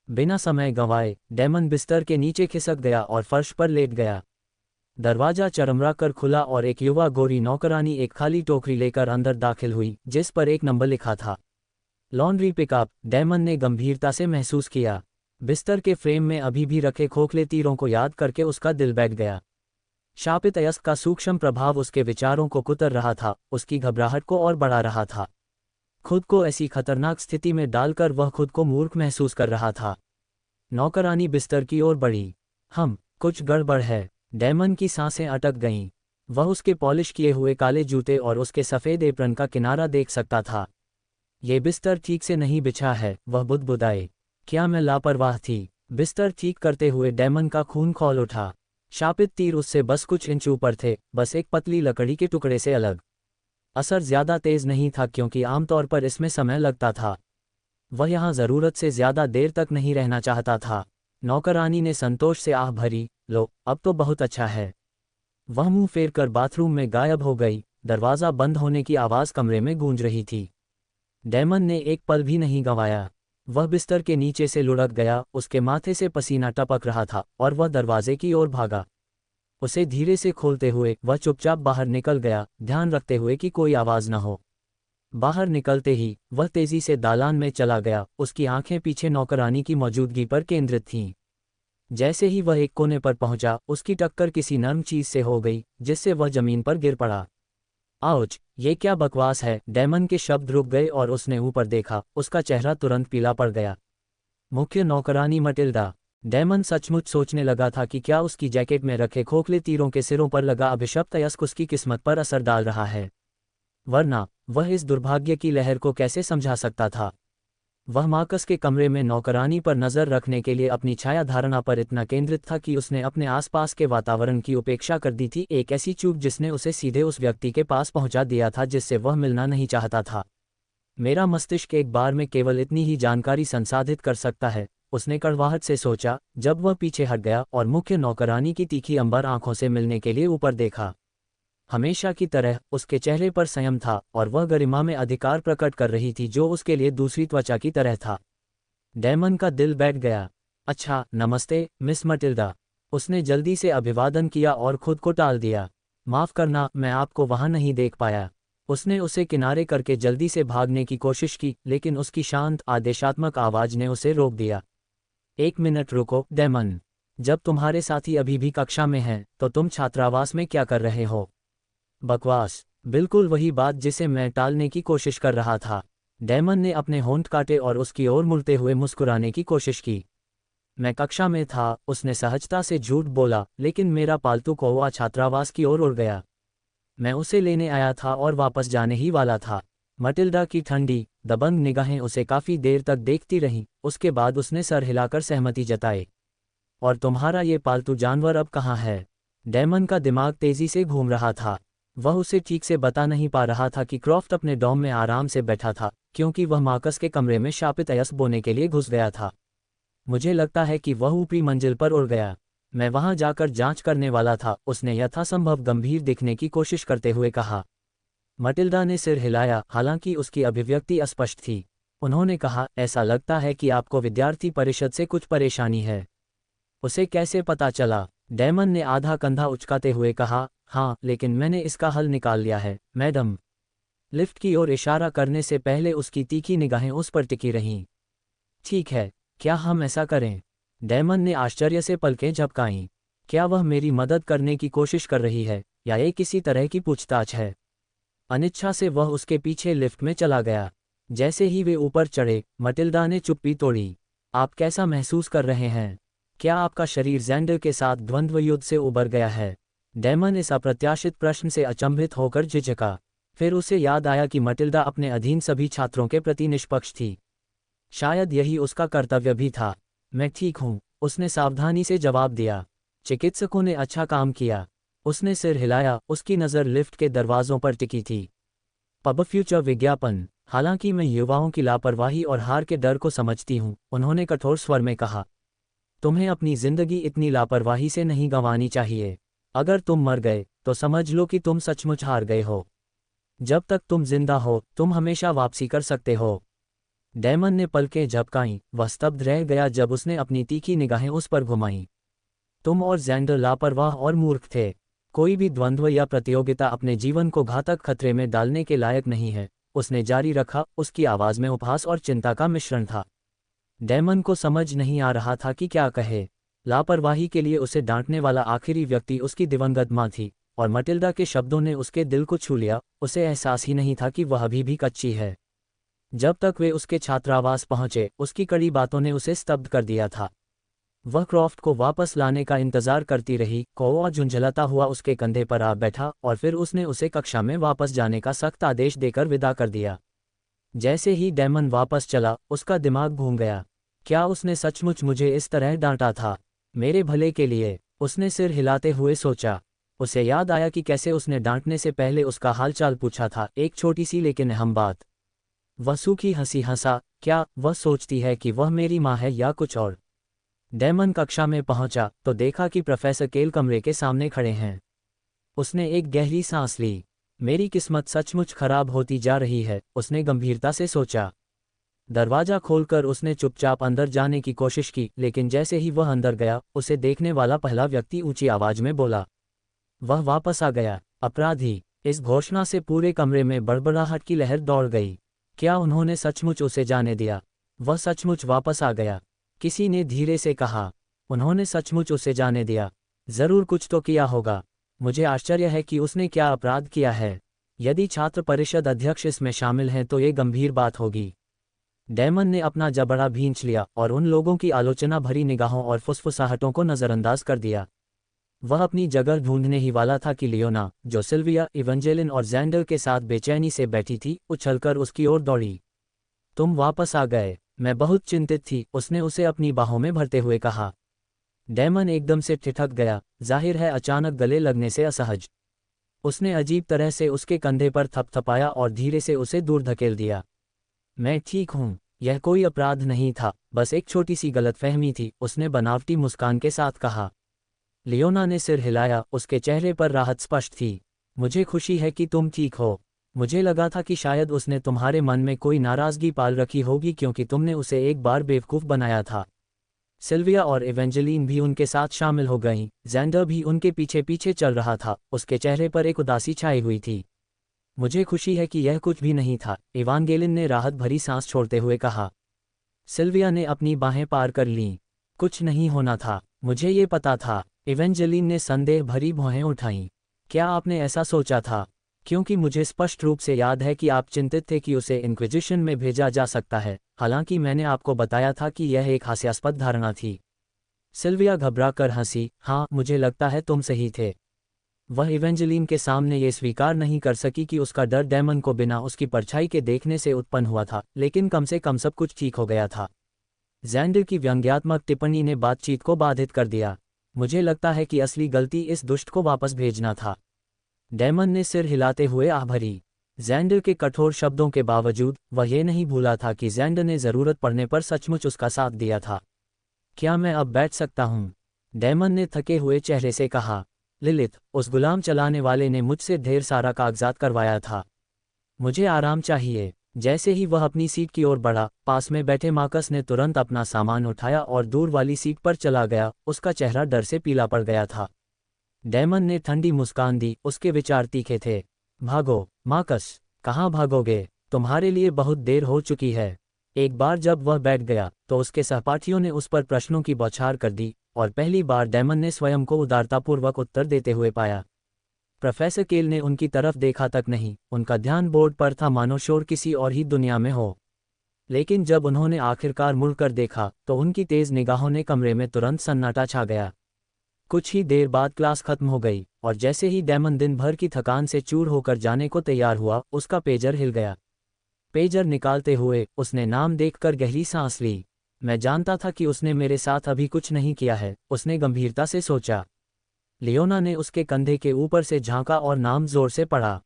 बिना समय गंवाए डैमन बिस्तर के नीचे खिसक गया और फर्श पर लेट गया। दरवाजा चरमरा कर खुला और एक युवा गोरी नौकरानी एक खाली टोकरी लेकर अंदर दाखिल हुई, जिस पर एक नंबर लिखा था, लॉन्ड्री पिकअप। डैमन ने गंभीरता से महसूस किया। बिस्तर के फ्रेम में अभी भी रखे खोखले तीरों को याद करके उसका दिल बैठ गया। शापित अयस्क का सूक्ष्म प्रभाव उसके विचारों को कुतर रहा था, उसकी घबराहट को और बढ़ा रहा था। खुद को ऐसी खतरनाक स्थिति में डालकर वह खुद को मूर्ख महसूस कर रहा था। नौकरानी बिस्तर की ओर बढ़ी। कुछ गड़बड़ है। डैमन की सांसें अटक गईं। वह उसके पॉलिश किए हुए काले जूते और उसके सफ़ेद एप्रन का किनारा देख सकता था। ये बिस्तर ठीक से नहीं बिछा है, वह बुदबुदाए। क्या मैं लापरवाह थी? बिस्तर ठीक करते हुए डैमन का खून खौल उठा। शापित तीर उससे बस कुछ इंच ऊपर थे, बस एक पतली लकड़ी के टुकड़े से अलग। असर ज्यादा तेज नहीं था क्योंकि आमतौर पर इसमें समय लगता था। वह यहाँ ज़रूरत से ज्यादा देर तक नहीं रहना चाहता था। नौकरानी ने संतोष से आह भरी, लो, अब तो बहुत अच्छा है। वह मुंह फेर कर बाथरूम में गायब हो गई। दरवाज़ा बंद होने की आवाज़ कमरे में गूंज रही थी। डैमन ने एक पल भी नहीं गंवाया। वह बिस्तर के नीचे से लुढ़क गया, उसके माथे से पसीना टपक रहा था और वह दरवाजे की ओर भागा। उसे धीरे से खोलते हुए वह चुपचाप बाहर निकल गया, ध्यान रखते हुए कि कोई आवाज़ न हो। बाहर निकलते ही वह तेजी से दालान में चला गया, उसकी आंखें पीछे नौकरानी की मौजूदगी पर केंद्रित थीं। जैसे ही वह एक कोने पर पहुंचा, उसकी टक्कर किसी नर्म चीज से हो गई, जिससे वह जमीन पर गिर पड़ा। आउच, ये क्या बकवास है। डैमन के शब्द रुक गए और उसने ऊपर देखा, उसका चेहरा तुरंत पीला पड़ गया। मुख्य नौकरानी मटिल्डा। डैमन सचमुच सोचने लगा था कि क्या उसकी जैकेट में रखे खोखले तीरों के सिरों पर लगा अभिशप्त अयस्क उसकी किस्मत पर असर डाल रहा है। वरना वह इस दुर्भाग्य की लहर को कैसे समझा सकता था। वह मार्कस के कमरे में नौकरानी पर नजर रखने के लिए अपनी छाया धारणा पर इतना केंद्रित था कि उसने अपने आसपास के वातावरण की उपेक्षा कर दी थी, एक ऐसी चूक जिसने उसे सीधे उस व्यक्ति के पास पहुंचा दिया था जिससे वह मिलना नहीं चाहता था। मेरा मस्तिष्क एक बार में केवल इतनी ही जानकारी संसाधित कर सकता है, उसने कड़वाहट से सोचा, जब वह पीछे हट गया और मुख्य नौकरानी की तीखी अंबर आंखों से मिलने के लिए ऊपर देखा। हमेशा की तरह उसके चेहरे पर संयम था और वह गरिमा में अधिकार प्रकट कर रही थी जो उसके लिए दूसरी त्वचा की तरह था। डैमन का दिल बैठ गया। अच्छा, नमस्ते मिस मटिल्डा। उसने जल्दी से अभिवादन किया और खुद को टाल दिया। माफ़ करना, मैं आपको वहां नहीं देख पाया। उसने उसे किनारे करके जल्दी से भागने की कोशिश की, लेकिन उसकी शांत आदेशात्मक आवाज ने उसे रोक दिया। एक मिनट रुको, डैमन। जब तुम्हारे साथी अभी भी कक्षा में हैं, तो तुम छात्रावास में क्या कर रहे हो? बकवास, बिल्कुल वही बात जिसे मैं टालने की कोशिश कर रहा था। डैमन ने अपने होंठ काटे और उसकी ओर मुड़ते हुए मुस्कुराने की कोशिश की। मैं कक्षा में था, उसने सहजता से झूठ बोला, लेकिन मेरा पालतू कौवा छात्रावास की ओर उड़ गया। मैं उसे लेने आया था और वापस जाने ही वाला था। मटिल्डा की ठंडी, दबंग निगाहें उसे काफी देर तक देखती रहीं, उसके बाद उसने सर हिलाकर सहमति जताई। और तुम्हारा ये पालतू जानवर अब कहाँ है? डैमन का दिमाग तेजी से घूम रहा था। वह उसे ठीक से बता नहीं पा रहा था कि क्रॉफ्ट अपने डॉम में आराम से बैठा था, क्योंकि वह मार्कस के कमरे में शापित अयस्क बोने के लिए घुस गया था। मुझे लगता है कि वह ऊपरी मंजिल पर उड़ गया। मैं वहां जाकर जांच करने वाला था, उसने यथासंभव गंभीर दिखने की कोशिश करते हुए कहा। मटिल्डा ने सिर हिलाया, हालांकि उसकी अभिव्यक्ति अस्पष्ट थी। उन्होंने कहा, ऐसा लगता है कि आपको विद्यार्थी परिषद से कुछ परेशानी है। उसे कैसे पता चला? डैमन ने आधा कंधा उचकाते हुए कहा, हाँ, लेकिन मैंने इसका हल निकाल लिया है, मैडम। लिफ्ट की ओर इशारा करने से पहले उसकी तीखी निगाहें उस पर टिकी रहीं। ठीक है, क्या हम ऐसा करें? डैमन ने आश्चर्य से पलकें झपकाईं। क्या वह मेरी मदद करने की कोशिश कर रही है, या ये किसी तरह की पूछताछ है? अनिच्छा से वह उसके पीछे लिफ्ट में चला गया। जैसे ही वे ऊपर चढ़े, मटिल्डा ने चुप्पी तोड़ी। आप कैसा महसूस कर रहे हैं? क्या आपका शरीर ज़ैंडर के साथ द्वंद्व युद्ध से उबर गया है? डैमन इस अप्रत्याशित प्रश्न से अचंभित होकर झिझका। फिर उसे याद आया कि मटिल्डा अपने अधीन सभी छात्रों के प्रति निष्पक्ष थी। शायद यही उसका कर्तव्य भी था। मैं ठीक हूँ, उसने सावधानी से जवाब दिया। चिकित्सकों ने अच्छा काम किया। उसने सिर हिलाया, उसकी नज़र लिफ्ट के दरवाज़ों पर टिकी थी। पब फ्यूचर विज्ञापन। हालांकि मैं युवाओं की लापरवाही और हार के डर को समझती हूँ, उन्होंने कठोर स्वर में कहा। तुम्हें अपनी जिंदगी इतनी लापरवाही से नहीं गंवानी चाहिए। अगर तुम मर गए, तो समझ लो कि तुम सचमुच हार गए हो। जब तक तुम जिंदा हो, तुम हमेशा वापसी कर सकते हो। डैमन ने पलकें झपकाईं, वह स्तब्ध रह गया जब उसने अपनी तीखी निगाहें उस पर घुमाईं। तुम और ज़ैंडर लापरवाह और मूर्ख थे। कोई भी द्वंद्व या प्रतियोगिता अपने जीवन को घातक खतरे में डालने के लायक नहीं है, उसने जारी रखा, उसकी आवाज़ में उपहास और चिंता का मिश्रण था। डैमन को समझ नहीं आ रहा था कि क्या कहे। लापरवाही के लिए उसे डांटने वाला आखिरी व्यक्ति उसकी दिवंगत माँ थी, और मटिल्डा के शब्दों ने उसके दिल को छू लिया। उसे एहसास ही नहीं था कि वह अभी भी कच्ची है। जब तक वे उसके छात्रावास पहुंचे, उसकी कड़ी बातों ने उसे स्तब्ध कर दिया था। वह क्रॉफ्ट को वापस लाने का इंतजार करती रही। कौवा झुंझलाता हुआ उसके कंधे पर आ बैठा और फिर उसने उसे कक्षा में वापस जाने का सख्त आदेश देकर विदा कर दिया। जैसे ही डैमन वापस चला, उसका दिमाग घूम गया। क्या उसने सचमुच मुझे इस तरह डांटा था? मेरे भले के लिए, उसने सिर हिलाते हुए सोचा। उसे याद आया कि कैसे उसने डांटने से पहले उसका हालचाल पूछा था, एक छोटी सी लेकिन अहम बात। वह सूखी हंसी हंसा। क्या वह सोचती है कि वह मेरी माँ है या कुछ और? डैमन कक्षा में पहुंचा तो देखा कि प्रोफेसर केल कमरे के सामने खड़े हैं। उसने एक गहरी सांस ली। मेरी किस्मत सचमुच खराब होती जा रही है, उसने गंभीरता से सोचा। दरवाजा खोलकर उसने चुपचाप अंदर जाने की कोशिश की, लेकिन जैसे ही वह अंदर गया, उसे देखने वाला पहला व्यक्ति ऊंची आवाज में बोला। वह वापस आ गया। अपराधी। इस घोषणा से पूरे कमरे में बड़बड़ाहट की लहर दौड़ गई। क्या उन्होंने सचमुच उसे जाने दिया? वह सचमुच वापस आ गया, किसी ने धीरे से कहा। उन्होंने सचमुच उसे जाने दिया। जरूर कुछ तो किया होगा। मुझे आश्चर्य है कि उसने क्या अपराध किया है। यदि छात्र परिषद अध्यक्ष इसमें शामिल हैं तो ये गंभीर बात होगी। डैमन ने अपना जबड़ा भींच लिया और उन लोगों की आलोचना भरी निगाहों और फुसफुसाहटों को नज़रअंदाज कर दिया। वह अपनी जगह ढूंढने ही वाला था कि लियोना, जो सिल्विया, इवेंजेलिन और जैंडर के साथ बेचैनी से बैठी थी, उछलकर उसकी ओर दौड़ी। तुम वापस आ गए, मैं बहुत चिंतित थी, उसने उसे अपनी बाहों में भरते हुए कहा। डैमन एकदम से ठिठक गया, जाहिर है अचानक गले लगने से असहज। उसने अजीब तरह से उसके कंधे पर थपथपाया और धीरे से उसे दूर धकेल दिया। मैं ठीक हूँ, यह कोई अपराध नहीं था, बस एक छोटी सी गलतफहमी थी, उसने बनावटी मुस्कान के साथ कहा। लियोना ने सिर हिलाया, उसके चेहरे पर राहत स्पष्ट थी। मुझे खुशी है कि तुम ठीक हो। मुझे लगा था कि शायद उसने तुम्हारे मन में कोई नाराज़गी पाल रखी होगी क्योंकि तुमने उसे एक बार बेवकूफ़ बनाया था। सिल्विया और इवेंजेलिन भी उनके साथ शामिल हो गईं, जैंडर भी उनके पीछे पीछे चल रहा था, उसके चेहरे पर एक उदासी छाई हुई थी। मुझे खुशी है कि यह कुछ भी नहीं था, इवांगेलिन ने राहत भरी सांस छोड़ते हुए कहा। सिल्विया ने अपनी बाहें पार कर लीं। कुछ नहीं होना था, मुझे ये पता था। इवेंजेलिन ने संदेह भरी भौहें उठाईं। क्या आपने ऐसा सोचा था? क्योंकि मुझे स्पष्ट रूप से याद है कि आप चिंतित थे कि उसे इंक्विजिशन में भेजा जा सकता है, हालांकि मैंने आपको बताया था कि यह एक हास्यास्पद धारणा थी। सिल्विया घबराकर हंसी। हाँ, मुझे लगता है तुम सही थे। वह इवेंजेलिन के सामने ये स्वीकार नहीं कर सकी कि उसका डर डैमन को बिना उसकी परछाई के देखने से उत्पन्न हुआ था, लेकिन कम से कम सब कुछ ठीक हो गया था। जैंडर की व्यंग्यात्मक टिप्पणी ने बातचीत को बाधित कर दिया। मुझे लगता है कि असली गलती इस दुष्ट को वापस भेजना था। डैमन ने सिर हिलाते हुए आह भरी। जैंडर के कठोर शब्दों के बावजूद वह ये नहीं भूला था कि जैंडर ने ज़रूरत पड़ने पर सचमुच उसका साथ दिया था। क्या मैं अब बैठ सकता हूँ? डैमन ने थके हुए चेहरे से कहा। लिलिथ, उस गुलाम चलाने वाले ने मुझसे ढेर सारा कागजात करवाया था। मुझे आराम चाहिए। जैसे ही वह अपनी सीट की ओर बढ़ा, पास में बैठे मार्कस ने तुरंत अपना सामान उठाया और दूर वाली सीट पर चला गया, उसका चेहरा डर से पीला पड़ गया था। डैमन ने ठंडी मुस्कान दी, उसके विचार तीखे थे। भागो, मार्कस, कहाँ भागोगे? तुम्हारे लिए बहुत देर हो चुकी है। एक बार जब वह बैठ गया, तो उसके सहपाठियों ने उस पर प्रश्नों की बौछार कर दी, और पहली बार डैमन ने स्वयं को उदारतापूर्वक उत्तर देते हुए पाया। प्रोफेसर केल ने उनकी तरफ देखा तक नहीं, उनका ध्यान बोर्ड पर था मानो शोर किसी और ही दुनिया में हो। लेकिन जब उन्होंने आखिरकार मुड़कर देखा, तो उनकी तेज निगाहों ने कमरे में तुरंत सन्नाटा छा गया। कुछ ही देर बाद क्लास खत्म हो गई, और जैसे ही डैमन दिन भर की थकान से चूर होकर जाने को तैयार हुआ, उसका पेजर हिल गया। पेजर निकालते हुए उसने नाम देखकर गहरी सांस ली। मैं जानता था कि उसने मेरे साथ अभी कुछ नहीं किया है, उसने गंभीरता से सोचा। लियोना ने उसके कंधे के ऊपर से झांका और नाम जोर से पढ़ा।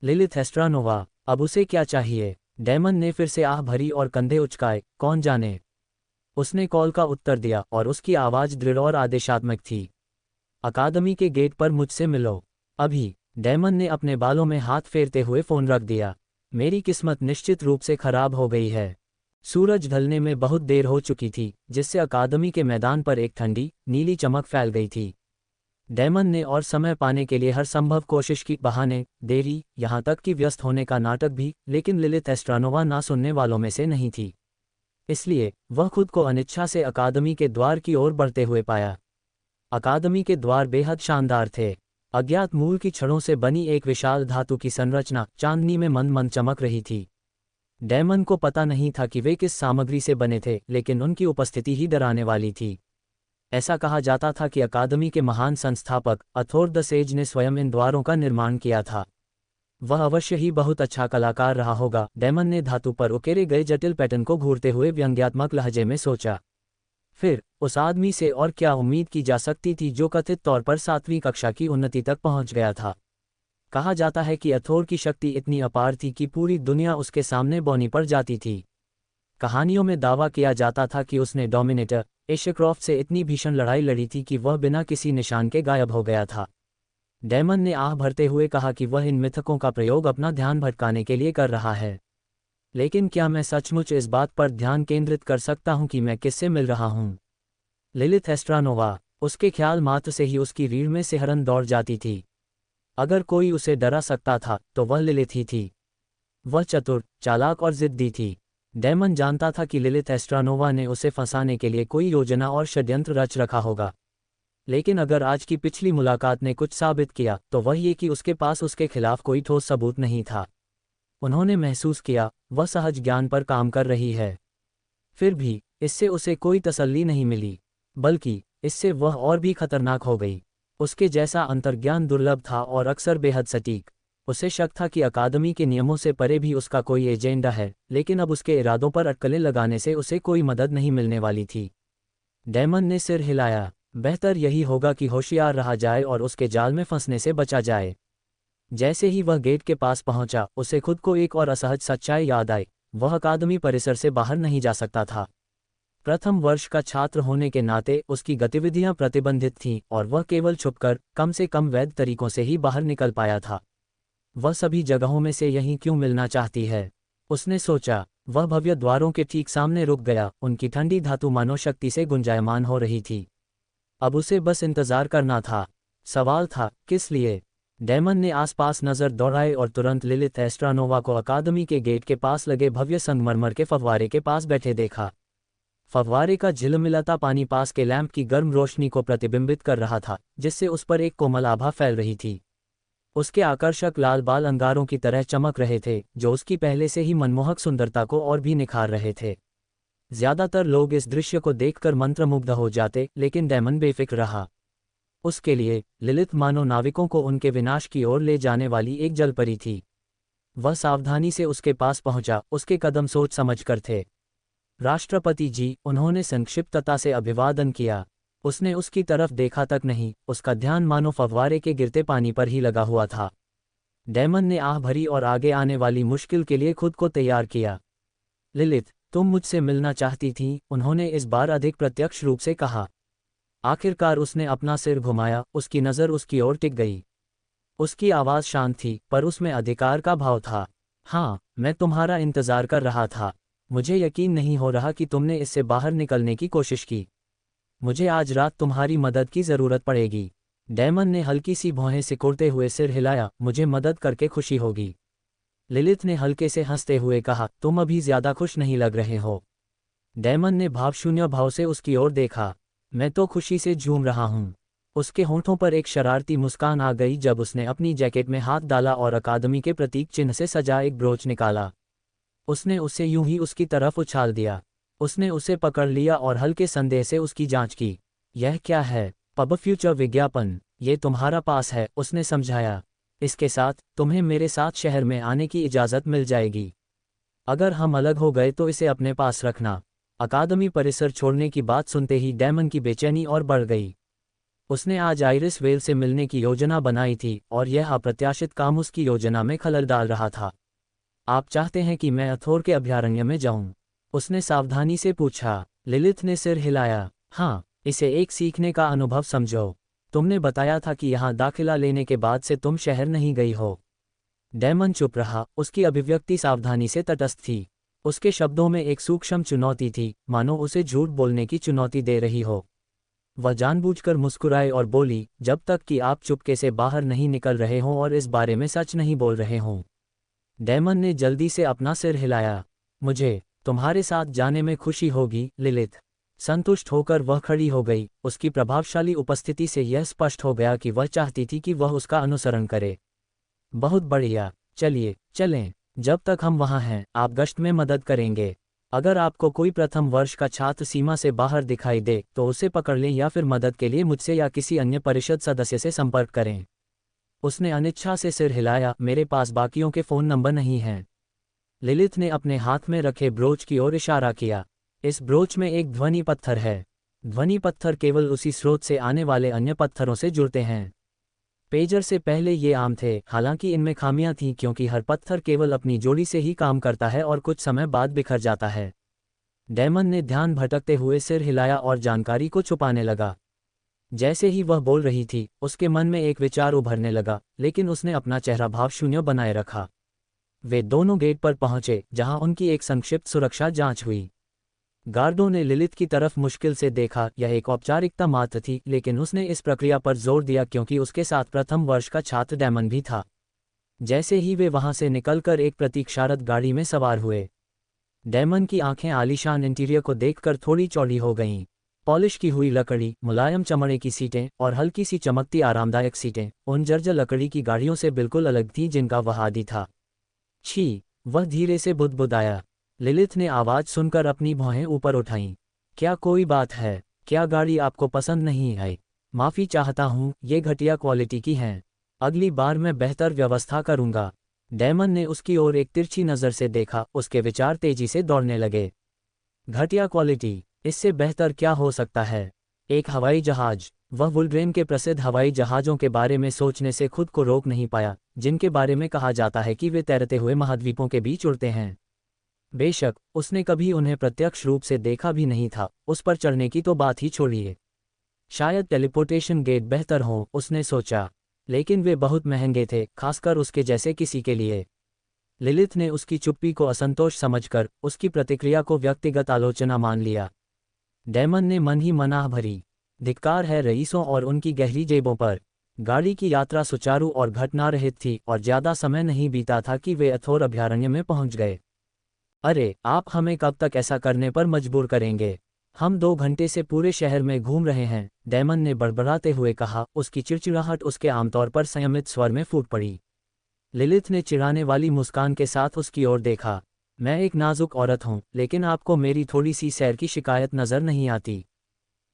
लिलिथ एस्ट्रानोवा। अब उसे क्या चाहिए? डैमन ने फिर से आह भरी और कंधे उचकाए। कौन जाने? उसने कॉल का उत्तर दिया, और उसकी आवाज़ दृढ़ और आदेशात्मक थी। अकादमी के गेट पर मुझसे मिलो, अभी। डैमन ने अपने बालों में हाथ फेरते हुए फ़ोन रख दिया। मेरी किस्मत निश्चित रूप से खराब हो गई है। सूरज ढलने में बहुत देर हो चुकी थी, जिससे अकादमी के मैदान पर एक ठंडी, नीली चमक फैल गई थी। डैमन ने और समय पाने के लिए हर संभव कोशिश की, बहाने, देरी, यहाँ तक कि व्यस्त होने का नाटक भी, लेकिन लिलिथ एस्ट्रानोवा ना सुनने वालों में से नहीं थी। इसलिए वह खुद को अनिच्छा से अकादमी के द्वार की ओर बढ़ते हुए पाया। अकादमी के द्वार बेहद शानदार थे। अज्ञात मूल की छड़ों से बनी एक विशाल धातु की संरचना चांदनी में मंद मंद चमक रही थी। डैमन को पता नहीं था कि वे किस सामग्री से बने थे, लेकिन उनकी उपस्थिति ही डराने वाली थी। ऐसा कहा जाता था कि अकादमी के महान संस्थापक अथोर द सेज ने स्वयं इन द्वारों का निर्माण किया था। वह अवश्य ही बहुत अच्छा कलाकार रहा होगा, डैमन ने धातु पर उकेरे गए जटिल पैटर्न को घूरते हुए व्यंग्यात्मक लहजे में सोचा। फिर उस आदमी से और क्या उम्मीद की जा सकती थी जो कथित तौर पर 7वीं कक्षा की उन्नति तक पहुंच गया था। कहा जाता है कि अथोर की शक्ति इतनी अपार थी कि पूरी दुनिया उसके सामने बौनी पड़ जाती थी। कहानियों में दावा किया जाता था कि उसने डोमिनेटर एशक्रॉफ्ट से इतनी भीषण लड़ाई लड़ी थी कि वह बिना किसी निशान के गायब हो गया था। डैमन ने आह भरते हुए कहा कि वह इन मिथकों का प्रयोग अपना ध्यान भटकाने के लिए कर रहा है। लेकिन क्या मैं सचमुच इस बात पर ध्यान केंद्रित कर सकता हूं कि मैं किससे मिल रहा हूं? लिलिथ एस्ट्रानोवा। उसके ख्याल मात्र से ही उसकी रीढ़ में सिहरन दौड़ जाती थी। अगर कोई उसे डरा सकता था, तो वह लिलिथ ही थी। वह चतुर, चालाक और जिद्दी थी। डैमन जानता था कि लिलिथ एस्ट्रानोवा ने उसे फंसाने के लिए कोई योजना और षड्यंत्र रच रखा होगा। लेकिन अगर आज की पिछली मुलाकात ने कुछ साबित किया तो वह ये कि उसके पास उसके खिलाफ कोई ठोस सबूत नहीं था। उन्होंने महसूस किया वह सहज ज्ञान पर काम कर रही है। फिर भी इससे उसे कोई तसल्ली नहीं मिली, बल्कि इससे वह और भी खतरनाक हो गई। उसके जैसा अंतर्ज्ञान दुर्लभ था और अक्सर बेहद सटीक। उसे शक था कि अकादमी के नियमों से परे भी उसका कोई एजेंडा है, लेकिन अब उसके इरादों पर अटकलें लगाने से उसे कोई मदद नहीं मिलने वाली थी। डैमन ने सिर हिलाया। बेहतर यही होगा कि होशियार रहा जाए और उसके जाल में फंसने से बचा जाए। जैसे ही वह गेट के पास पहुंचा, उसे खुद को एक और असहज सच्चाई याद आई। वह अकादमी परिसर से बाहर नहीं जा सकता था। प्रथम वर्ष का छात्र होने के नाते उसकी गतिविधियां प्रतिबंधित थीं और वह केवल छुपकर, कम से कम वैध तरीकों से ही बाहर निकल पाया था। वह सभी जगहों में से यहीं क्यों मिलना चाहती है, उसने सोचा। वह भव्य द्वारों के ठीक सामने रुक गया। उनकी ठंडी धातु मानो शक्ति से गुंजायमान हो रही थी। अब उसे बस इंतजार करना था। सवाल था, किस लिए? डैमन ने आसपास नजर दौड़ाई और तुरंत लिलिथ एस्ट्रानोवा को अकादमी के गेट के पास लगे भव्य संगमरमर के फव्वारे के पास बैठे देखा। फव्वारे का झिलमिलाता पानी पास के लैंप की गर्म रोशनी को प्रतिबिंबित कर रहा था, जिससे उस पर एक कोमल आभा फैल रही थी। उसके आकर्षक लाल बाल अंगारों की तरह चमक रहे थे, जो उसकी पहले से ही मनमोहक सुंदरता को और भी निखार रहे थे। ज्यादातर लोग इस दृश्य को देखकर मंत्रमुग्ध हो जाते, लेकिन डैमन बेफिक्र रहा। उसके लिए लिलिथ मानो नाविकों को उनके विनाश की ओर ले जाने वाली एक जलपरी थी। वह सावधानी से उसके पास पहुंचा। उसके कदम सोच समझ कर थे। राष्ट्रपति जी, उन्होंने संक्षिप्तता से अभिवादन किया। उसने उसकी तरफ देखा तक नहीं, उसका ध्यान मानो फव्वारे के गिरते पानी पर ही लगा हुआ था। डैमन ने आह भरी और आगे आने वाली मुश्किल के लिए खुद को तैयार किया। लिलिथ, तुम मुझसे मिलना चाहती थी, उन्होंने इस बार अधिक प्रत्यक्ष रूप से कहा। आखिरकार उसने अपना सिर घुमाया। उसकी नज़र उसकी ओर टिक गई। उसकी आवाज़ शांत थी, पर उसमें अधिकार का भाव था। हाँ, मैं तुम्हारा इंतज़ार कर रहा था। मुझे यकीन नहीं हो रहा कि तुमने इससे बाहर निकलने की कोशिश की। मुझे आज रात तुम्हारी मदद की ज़रूरत पड़ेगी। डैमन ने हल्की सी भौहें सिकुड़ते हुए सिर हिलाया। मुझे मदद करके खुशी होगी। लिलिथ ने हल्के से हंसते हुए कहा, तुम अभी ज़्यादा खुश नहीं लग रहे हो। डैमन ने भावशून्य भाव से उसकी ओर देखा। मैं तो खुशी से झूम रहा हूँ। उसके होंठों पर एक शरारती मुस्कान आ गई जब उसने अपनी जैकेट में हाथ डाला और अकादमी के प्रतीक चिन्ह से सजा एक ब्रोच निकाला। उसने उसे यूं ही उसकी तरफ उछाल दिया। उसने उसे पकड़ लिया और हल्के संदेह से उसकी जांच की। यह क्या है? पब फ्यूचर विज्ञापन। ये तुम्हारा पास है, उसने समझाया। इसके साथ तुम्हें मेरे साथ शहर में आने की इजाज़त मिल जाएगी। अगर हम अलग हो गए तो इसे अपने पास रखना। अकादमी परिसर छोड़ने की बात सुनते ही डैमन की बेचैनी और बढ़ गई। उसने आज आइरिस वेल से मिलने की योजना बनाई थी और यह अप्रत्याशित काम उसकी योजना में खलल डाल रहा था। आप चाहते हैं कि मैं अथोर के अभयारण्य में जाऊं? उसने सावधानी से पूछा। लिलिथ ने सिर हिलाया। हाँ, इसे एक सीखने का अनुभव समझो। तुमने बताया था कि यहाँ दाखिला लेने के बाद से तुम शहर नहीं गई हो। डैमन चुप रहा। उसकी अभिव्यक्ति सावधानी से तटस्थ थी। उसके शब्दों में एक सूक्ष्म चुनौती थी, मानो उसे झूठ बोलने की चुनौती दे रही हो। वह जानबूझकर मुस्कुराए और बोली, जब तक कि आप चुपके से बाहर नहीं निकल रहे हों और इस बारे में सच नहीं बोल रहे हों। डैमन ने जल्दी से अपना सिर हिलाया। मुझे तुम्हारे साथ जाने में खुशी होगी, लिलिथ। संतुष्ट होकर वह खड़ी हो गई। उसकी प्रभावशाली उपस्थिति से यह स्पष्ट हो गया कि वह चाहती थी कि वह उसका अनुसरण करे। बहुत बढ़िया, चलिए चलें। जब तक हम वहाँ हैं, आप गश्त में मदद करेंगे। अगर आपको कोई प्रथम वर्ष का छात्र सीमा से बाहर दिखाई दे तो उसे पकड़ लें या फिर मदद के लिए मुझसे या किसी अन्य परिषद सदस्य से संपर्क करें। उसने अनिच्छा से सिर हिलाया। मेरे पास बाकियों के फ़ोन नंबर नहीं हैं। लिलिथ ने अपने हाथ में रखे ब्रोच की ओर इशारा किया। इस ब्रोच में एक ध्वनि पत्थर है। ध्वनि पत्थर केवल उसी स्रोत से आने वाले अन्य पत्थरों से जुड़ते हैं। पेजर से पहले ये आम थे, हालांकि इनमें खामियां थीं क्योंकि हर पत्थर केवल अपनी जोड़ी से ही काम करता है और कुछ समय बाद बिखर जाता है। डैमन ने ध्यान भटकते हुए सिर हिलाया और जानकारी को छुपाने लगा। जैसे ही वह बोल रही थी, उसके मन में एक विचार उभरने लगा, लेकिन उसने अपना चेहरा भावशून्य बनाए रखा। वे दोनों गेट पर पहुंचे, जहां उनकी एक संक्षिप्त सुरक्षा जांच हुई। गार्डों ने लिलिथ की तरफ मुश्किल से देखा। यह एक औपचारिकता मात्र थी, लेकिन उसने इस प्रक्रिया पर जोर दिया क्योंकि उसके साथ प्रथम वर्ष का छात्र डैमन भी था। जैसे ही वे वहां से निकलकर एक प्रतीक्षारत गाड़ी में सवार हुए, डैमन की आंखें आलीशान इंटीरियर को देखकर थोड़ी चौड़ी हो गईं। पॉलिश की हुई लकड़ी, मुलायम चमड़े की सीटें और हल्की सी चमकती आरामदायक सीटें उन जर्जर लकड़ी की गाड़ियों से बिल्कुल अलग थीं जिनका वह आदी था। छी! वह धीरे से बुदबुदाया। लिलिथ ने आवाज़ सुनकर अपनी भौहें ऊपर उठाईं। क्या कोई बात है? क्या गाड़ी आपको पसंद नहीं आई? माफ़ी चाहता हूँ, ये घटिया क्वालिटी की हैं। अगली बार मैं बेहतर व्यवस्था करूँगा। डैमन ने उसकी ओर एक तिरछी नज़र से देखा, उसके विचार तेजी से दौड़ने लगे। घटिया क्वालिटी, इससे बेहतर क्या हो सकता है? एक हवाई जहाज। वह वुल्ड्रेन के प्रसिद्ध हवाई जहाज़ों के बारे में सोचने से खुद को रोक नहीं पाया, जिनके बारे में कहा जाता है कि वे तैरते हुए महाद्वीपों के बीच उड़ते हैं। बेशक, उसने कभी उन्हें प्रत्यक्ष रूप से देखा भी नहीं था, उस पर चढ़ने की तो बात ही छोड़िए। शायद टेलीपोर्टेशन गेट बेहतर हो, उसने सोचा, लेकिन वे बहुत महंगे थे, खासकर उसके जैसे किसी के लिए। लिलिथ ने उसकी चुप्पी को असंतोष समझकर उसकी प्रतिक्रिया को व्यक्तिगत आलोचना मान लिया। डैमन ने मन ही मनाह भरी। धिक्कार है रईसों और उनकी गहरी जेबों पर। गाड़ी की यात्रा सुचारू और घटनारहित थी और ज्यादा समय नहीं बीता था कि वे अथोर अभयारण्य में पहुंच गए। अरे, आप हमें कब तक ऐसा करने पर मजबूर करेंगे? हम 2 घंटे से पूरे शहर में घूम रहे हैं, डैमन ने बड़बड़ाते हुए कहा, उसकी चिड़चिड़ाहट उसके आमतौर पर संयमित स्वर में फूट पड़ी। लिलिथ ने चिढ़ाने वाली मुस्कान के साथ उसकी ओर देखा। मैं एक नाजुक औरत हूँ, लेकिन आपको मेरी थोड़ी सी सैर की शिकायत नजर नहीं आती?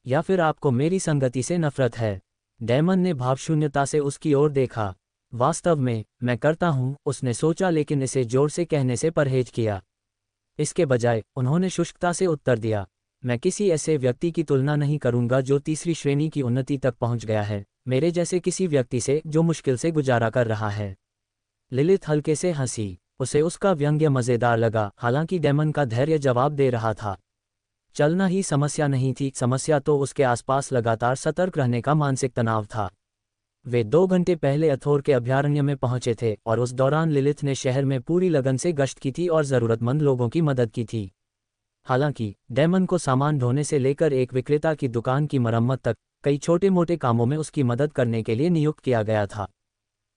या फिर आपको मेरी संगति से नफरत है? डैमन ने भावशून्यता से उसकी ओर देखा। वास्तव में, मैं करता हूँ, उसने सोचा, लेकिन इसे जोर से कहने से परहेज किया। इसके बजाय उन्होंने शुष्कता से उत्तर दिया, मैं किसी ऐसे व्यक्ति की तुलना नहीं करूंगा जो तीसरी श्रेणी की उन्नति तक पहुंच गया है, मेरे जैसे किसी व्यक्ति से जो मुश्किल से गुजारा कर रहा है। लिलिथ हल्के से हंसी। उसे उसका व्यंग्य मज़ेदार लगा, हालांकि डैमन का धैर्य जवाब दे रहा था। चलना ही समस्या नहीं थी, समस्या तो उसके आसपास लगातार सतर्क रहने का मानसिक तनाव था। वे 2 घंटे पहले अथोर के अभयारण्य में पहुंचे थे और उस दौरान लिलिथ ने शहर में पूरी लगन से गश्त की थी और ज़रूरतमंद लोगों की मदद की थी। हालांकि डैमन को सामान ढोने से लेकर एक विक्रेता की दुकान की मरम्मत तक कई छोटे मोटे कामों में उसकी मदद करने के लिए नियुक्त किया गया था।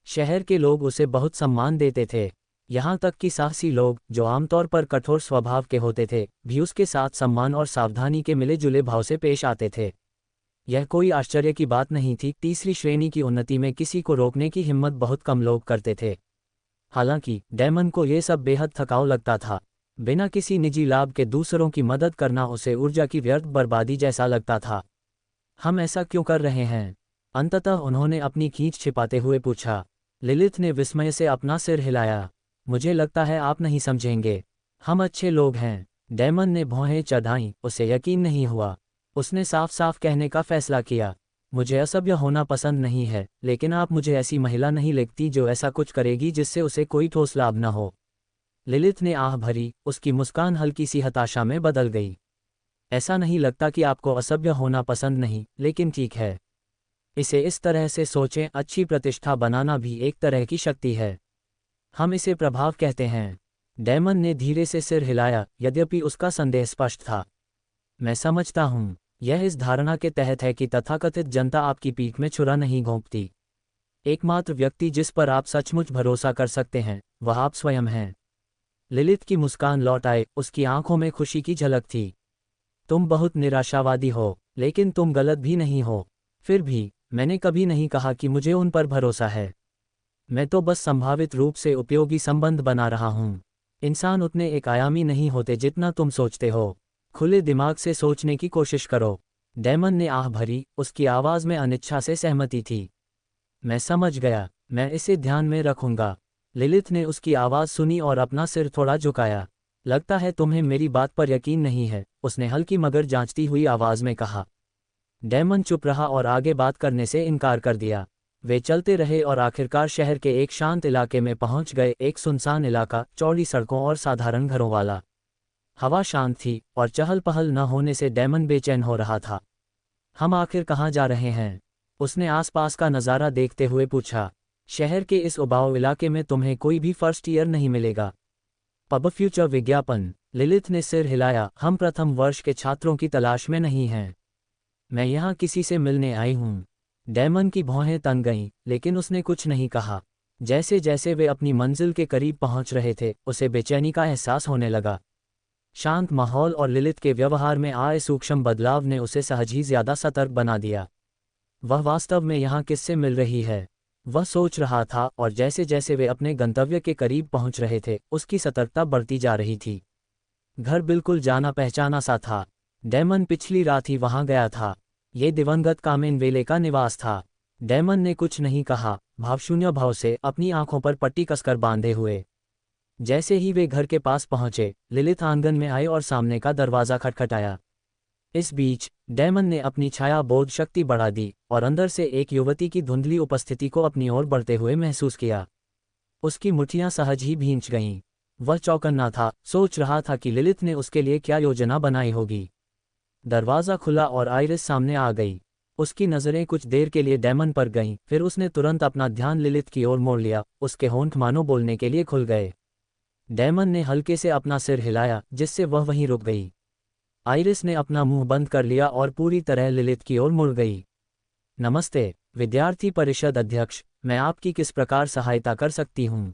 शहर के लोग उसे बहुत सम्मान देते थे। यहाँ तक कि साहसी लोग, जो आमतौर पर कठोर स्वभाव के होते थे, भी उसके साथ सम्मान और सावधानी के मिले जुले भाव से पेश आते थे। यह कोई आश्चर्य की बात नहीं थी, तीसरी श्रेणी की उन्नति में किसी को रोकने की हिम्मत बहुत कम लोग करते थे। हालांकि डैमन को यह सब बेहद थकाऊ लगता था। बिना किसी निजी लाभ के दूसरों की मदद करना उसे ऊर्जा की व्यर्थ बर्बादी जैसा लगता था। हम ऐसा क्यों कर रहे हैं? अंततः उन्होंने अपनी खींच छिपाते हुए पूछा। लिलिथ ने विस्मय से अपना सिर हिलाया। मुझे लगता है आप नहीं समझेंगे। हम अच्छे लोग हैं। डैमन ने भौहें चढ़ाईं, उसे यकीन नहीं हुआ। उसने साफ साफ कहने का फैसला किया, मुझे असभ्य होना पसंद नहीं है, लेकिन आप मुझे ऐसी महिला नहीं लगती जो ऐसा कुछ करेगी जिससे उसे कोई ठोस लाभ न हो। लिलिथ ने आह भरी, उसकी मुस्कान हल्की सी हताशा में बदल गई। ऐसा नहीं लगता कि आपको असभ्य होना पसंद नहीं, लेकिन ठीक है। इसे इस तरह से सोचें, अच्छी प्रतिष्ठा बनाना भी एक तरह की शक्ति है। हम इसे प्रभाव कहते हैं। डैमन ने धीरे से सिर हिलाया, यद्यपि उसका संदेह स्पष्ट था। मैं समझता हूँ, यह इस धारणा के तहत है कि तथाकथित जनता आपकी पीठ में छुरा नहीं घोंपती। एकमात्र व्यक्ति जिस पर आप सचमुच भरोसा कर सकते हैं, वह आप स्वयं हैं। लिलिथ की मुस्कान लौट आए, उसकी आंखों में खुशी की झलक थी। तुम बहुत निराशावादी हो, लेकिन तुम गलत भी नहीं हो। फिर भी, मैंने कभी नहीं कहा कि मुझे उन पर भरोसा है। मैं तो बस संभावित रूप से उपयोगी संबंध बना रहा हूँ। इंसान उतने एक आयामी नहीं होते जितना तुम सोचते हो। खुले दिमाग से सोचने की कोशिश करो। डैमन ने आह भरी, उसकी आवाज़ में अनिच्छा से सहमति थी। मैं समझ गया, मैं इसे ध्यान में रखूंगा। लिलिथ ने उसकी आवाज़ सुनी और अपना सिर थोड़ा झुकाया। लगता है तुम्हें मेरी बात पर यकीन नहीं है, उसने हल्की मगर जांचती हुई आवाज़ में कहा। डैमन चुप रहा और आगे बात करने से इनकार कर दिया। वे चलते रहे और आखिरकार शहर के एक शांत इलाके में पहुंच गए, एक सुनसान इलाका, चौड़ी सड़कों और साधारण घरों वाला। हवा शांत थी और चहल पहल न होने से डैमन बेचैन हो रहा था। हम आखिर कहाँ जा रहे हैं? उसने आसपास का नज़ारा देखते हुए पूछा। शहर के इस उबाऊ इलाके में तुम्हें कोई भी फर्स्ट ईयर नहीं मिलेगा। पब फ्यूचर विज्ञापन। लिलिथ ने सिर हिलाया। हम प्रथम वर्ष के छात्रों की तलाश में नहीं हैं। मैं यहाँ किसी से मिलने आई हूँ। डैमन की भौहें तन गईं, लेकिन उसने कुछ नहीं कहा। जैसे जैसे वे अपनी मंजिल के करीब पहुंच रहे थे, उसे बेचैनी का एहसास होने लगा। शांत माहौल और लिलित के व्यवहार में आए सूक्ष्म बदलाव ने उसे सहज ही ज्यादा सतर्क बना दिया। वह वास्तव में यहाँ किससे मिल रही है, वह सोच रहा था, और जैसे जैसे वे अपने गंतव्य के करीब पहुंच रहे थे उसकी सतर्कता बढ़ती जा रही थी। घर बिल्कुल जाना पहचाना सा था। डैमन पिछली रात ही वहां गया था। ये दिवंगत कामेन वेले का निवास था। डैमन ने कुछ नहीं कहा, भावशून्य भाव से अपनी आंखों पर पट्टी कसकर बांधे हुए। जैसे ही वे घर के पास पहुंचे, लिलित आंगन में आए और सामने का दरवाज़ा खटखटाया। इस बीच डैमन ने अपनी छाया बोध शक्ति बढ़ा दी और अंदर से एक युवती की धुंधली उपस्थिति को अपनी ओर बढ़ते हुए महसूस किया। उसकी मुट्ठियां सहज ही भींच गईं। वह चौकन्ना था, सोच रहा था कि लिलित ने उसके लिए क्या योजना बनाई होगी। दरवाज़ा खुला और आइरिस सामने आ गई। उसकी नज़रें कुछ देर के लिए डैमन पर गईं, फिर उसने तुरंत अपना ध्यान लिलित की ओर मोड़ लिया। उसके होंठ मानो बोलने के लिए खुल गए। डैमन ने हल्के से अपना सिर हिलाया, जिससे वह वहीं रुक गई। आइरिस ने अपना मुंह बंद कर लिया और पूरी तरह लिलित की ओर मुड़ गई। नमस्ते विद्यार्थी परिषद अध्यक्ष, मैं आपकी किस प्रकार सहायता कर सकती हूँ?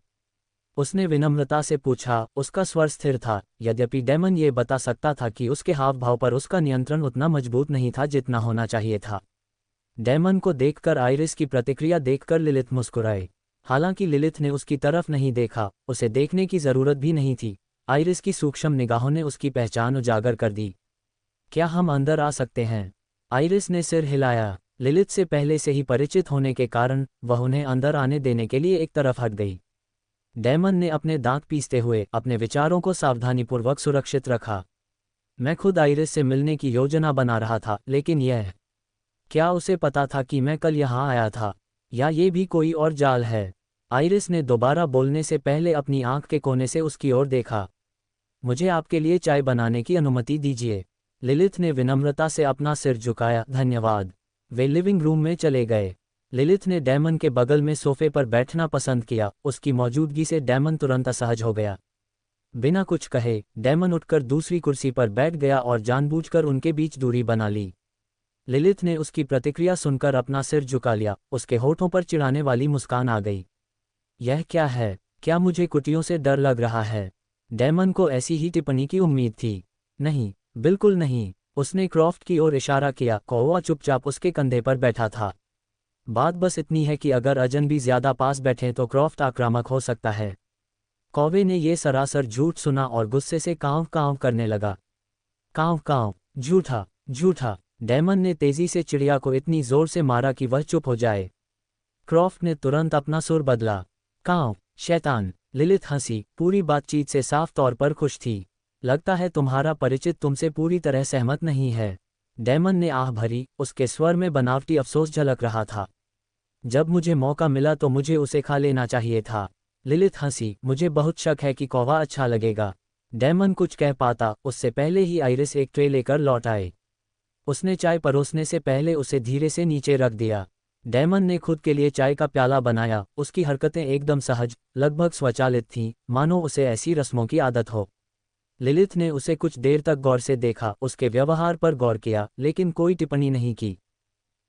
उसने विनम्रता से पूछा। उसका स्वर स्थिर था, यद्यपि डैमन ये बता सकता था कि उसके हाव भाव पर उसका नियंत्रण उतना मजबूत नहीं था जितना होना चाहिए था। डैमन को देखकर आइरिस की प्रतिक्रिया देखकर लिलित मुस्कुराई। हालांकि लिलित ने उसकी तरफ नहीं देखा, उसे देखने की जरूरत भी नहीं थी। आइरिस की सूक्ष्म निगाहों ने उसकी पहचान उजागर कर दी। क्या हम अंदर आ सकते हैं? आइरिस ने सिर हिलाया। लिलित से पहले से ही परिचित होने के कारण वह उन्हें अंदर आने देने के लिए एक तरफ हट गई। डैमन ने अपने दांत पीसते हुए अपने विचारों को सावधानीपूर्वक सुरक्षित रखा। मैं खुद आइरिस से मिलने की योजना बना रहा था, लेकिन क्या उसे पता था कि मैं कल यहाँ आया था, या ये भी कोई और जाल है? आइरिस ने दोबारा बोलने से पहले अपनी आंख के कोने से उसकी ओर देखा। मुझे आपके लिए चाय बनाने की अनुमति दीजिए। लिलित ने विनम्रता से अपना सिर झुकाया। धन्यवाद। वे लिविंग रूम में चले गए। लिलित ने डैमन के बगल में सोफे पर बैठना पसंद किया। उसकी मौजूदगी से डैमन तुरंत असहज हो गया। बिना कुछ कहे डैमन उठकर दूसरी कुर्सी पर बैठ गया और जानबूझकर उनके बीच दूरी बना ली। लिलित ने उसकी प्रतिक्रिया सुनकर अपना सिर झुका लिया। उसके होठों पर चिढ़ाने वाली मुस्कान आ गई। यह क्या है? क्या मुझे कुटियों से डर लग रहा है? डैमन को ऐसी ही टिप्पणी की उम्मीद थी। नहीं, बिल्कुल नहीं। उसने क्रॉफ्ट की ओर इशारा किया। कौवा चुपचाप उसके कंधे पर बैठा था। बात बस इतनी है कि अगर अजनबी ज्यादा पास बैठे तो क्रॉफ्ट आक्रामक हो सकता है। कौवे ने ये सरासर झूठ सुना और गुस्से से कांव कांव करने लगा। कांव कांव, झूठा, झूठा। डैमन ने तेजी से चिड़िया को इतनी जोर से मारा कि वह चुप हो जाए। क्रॉफ्ट ने तुरंत अपना सुर बदला। कांव, शैतान। लिलित हंसी, पूरी बातचीत से साफ तौर पर खुश थी। लगता है तुम्हारा परिचित तुमसे पूरी तरह सहमत नहीं है। डैमन ने आह भरी, उसके स्वर में बनावटी अफसोस झलक रहा था। जब मुझे मौका मिला तो मुझे उसे खा लेना चाहिए था। लिलित हंसी, मुझे बहुत शक है कि कौवा अच्छा लगेगा। डैमन कुछ कह पाता उससे पहले ही आइरिस एक ट्रे लेकर लौट आए। उसने चाय परोसने से पहले उसे धीरे से नीचे रख दिया। डैमन ने खुद के लिए चाय का प्याला बनाया। उसकी हरकतें एकदम सहज, लगभग स्वचालित थीं, मानो उसे ऐसी रस्मों की आदत हो। लिलित ने उसे कुछ देर तक गौर से देखा, उसके व्यवहार पर गौर किया, लेकिन कोई टिप्पणी नहीं की।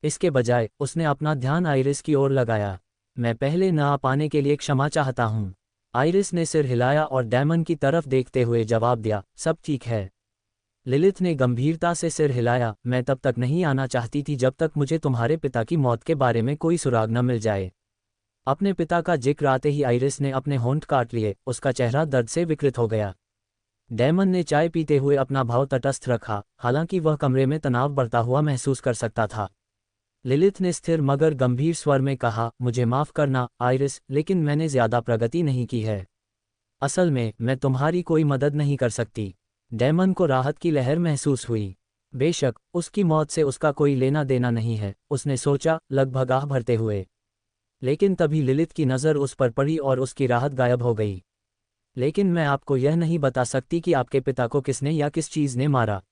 इसके बजाय उसने अपना ध्यान आइरिस की ओर लगाया। मैं पहले न आ पाने के लिए क्षमा चाहता हूँ। आइरिस ने सिर हिलाया और डैमन की तरफ देखते हुए जवाब दिया, सब ठीक है। लिलित ने गंभीरता से सिर हिलाया। मैं तब तक नहीं आना चाहती थी जब तक मुझे तुम्हारे पिता की मौत के बारे में कोई सुराग न मिल जाए। अपने पिता का जिक्र आते ही आइरिस ने अपने होंठ काट लिए। उसका चेहरा दर्द से विकृत हो गया। डैमन ने चाय पीते हुए अपना भाव तटस्थ रखा, हालांकि वह कमरे में तनाव बढ़ता हुआ महसूस कर सकता था। लिलित ने स्थिर मगर गंभीर स्वर में कहा, मुझे माफ करना आइरिस, लेकिन मैंने ज्यादा प्रगति नहीं की है। असल में मैं तुम्हारी कोई मदद नहीं कर सकती। डैमन को राहत की लहर महसूस हुई। बेशक उसकी मौत से उसका कोई लेना देना नहीं है, उसने सोचा, लगभग आह भरते हुए। लेकिन तभी लिलित की नज़र उस पर पड़ी और उसकी राहत गायब हो गई। लेकिन मैं आपको यह नहीं बता सकती कि आपके पिता को किसने या किस चीज़ ने मारा।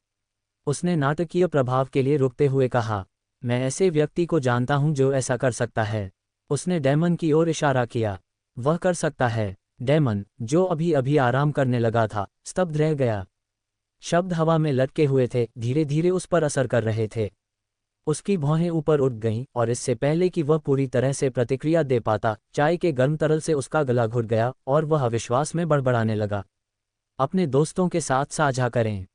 उसने नाटकीय प्रभाव के लिए रुकते हुए कहा। मैं ऐसे व्यक्ति को जानता हूं जो ऐसा कर सकता है। उसने डैमन की ओर इशारा किया। वह कर सकता है। डैमन, जो अभी अभी आराम करने लगा था, स्तब्ध रह गया। शब्द हवा में लटके हुए थे, धीरे धीरे उस पर असर कर रहे थे। उसकी भौहें ऊपर उठ गईं और इससे पहले कि वह पूरी तरह से प्रतिक्रिया दे पाता, चाय के गर्म तरल से उसका गला घुट गया और वह अविश्वास में बड़बड़ाने लगा। अपने दोस्तों के साथ साझा करें।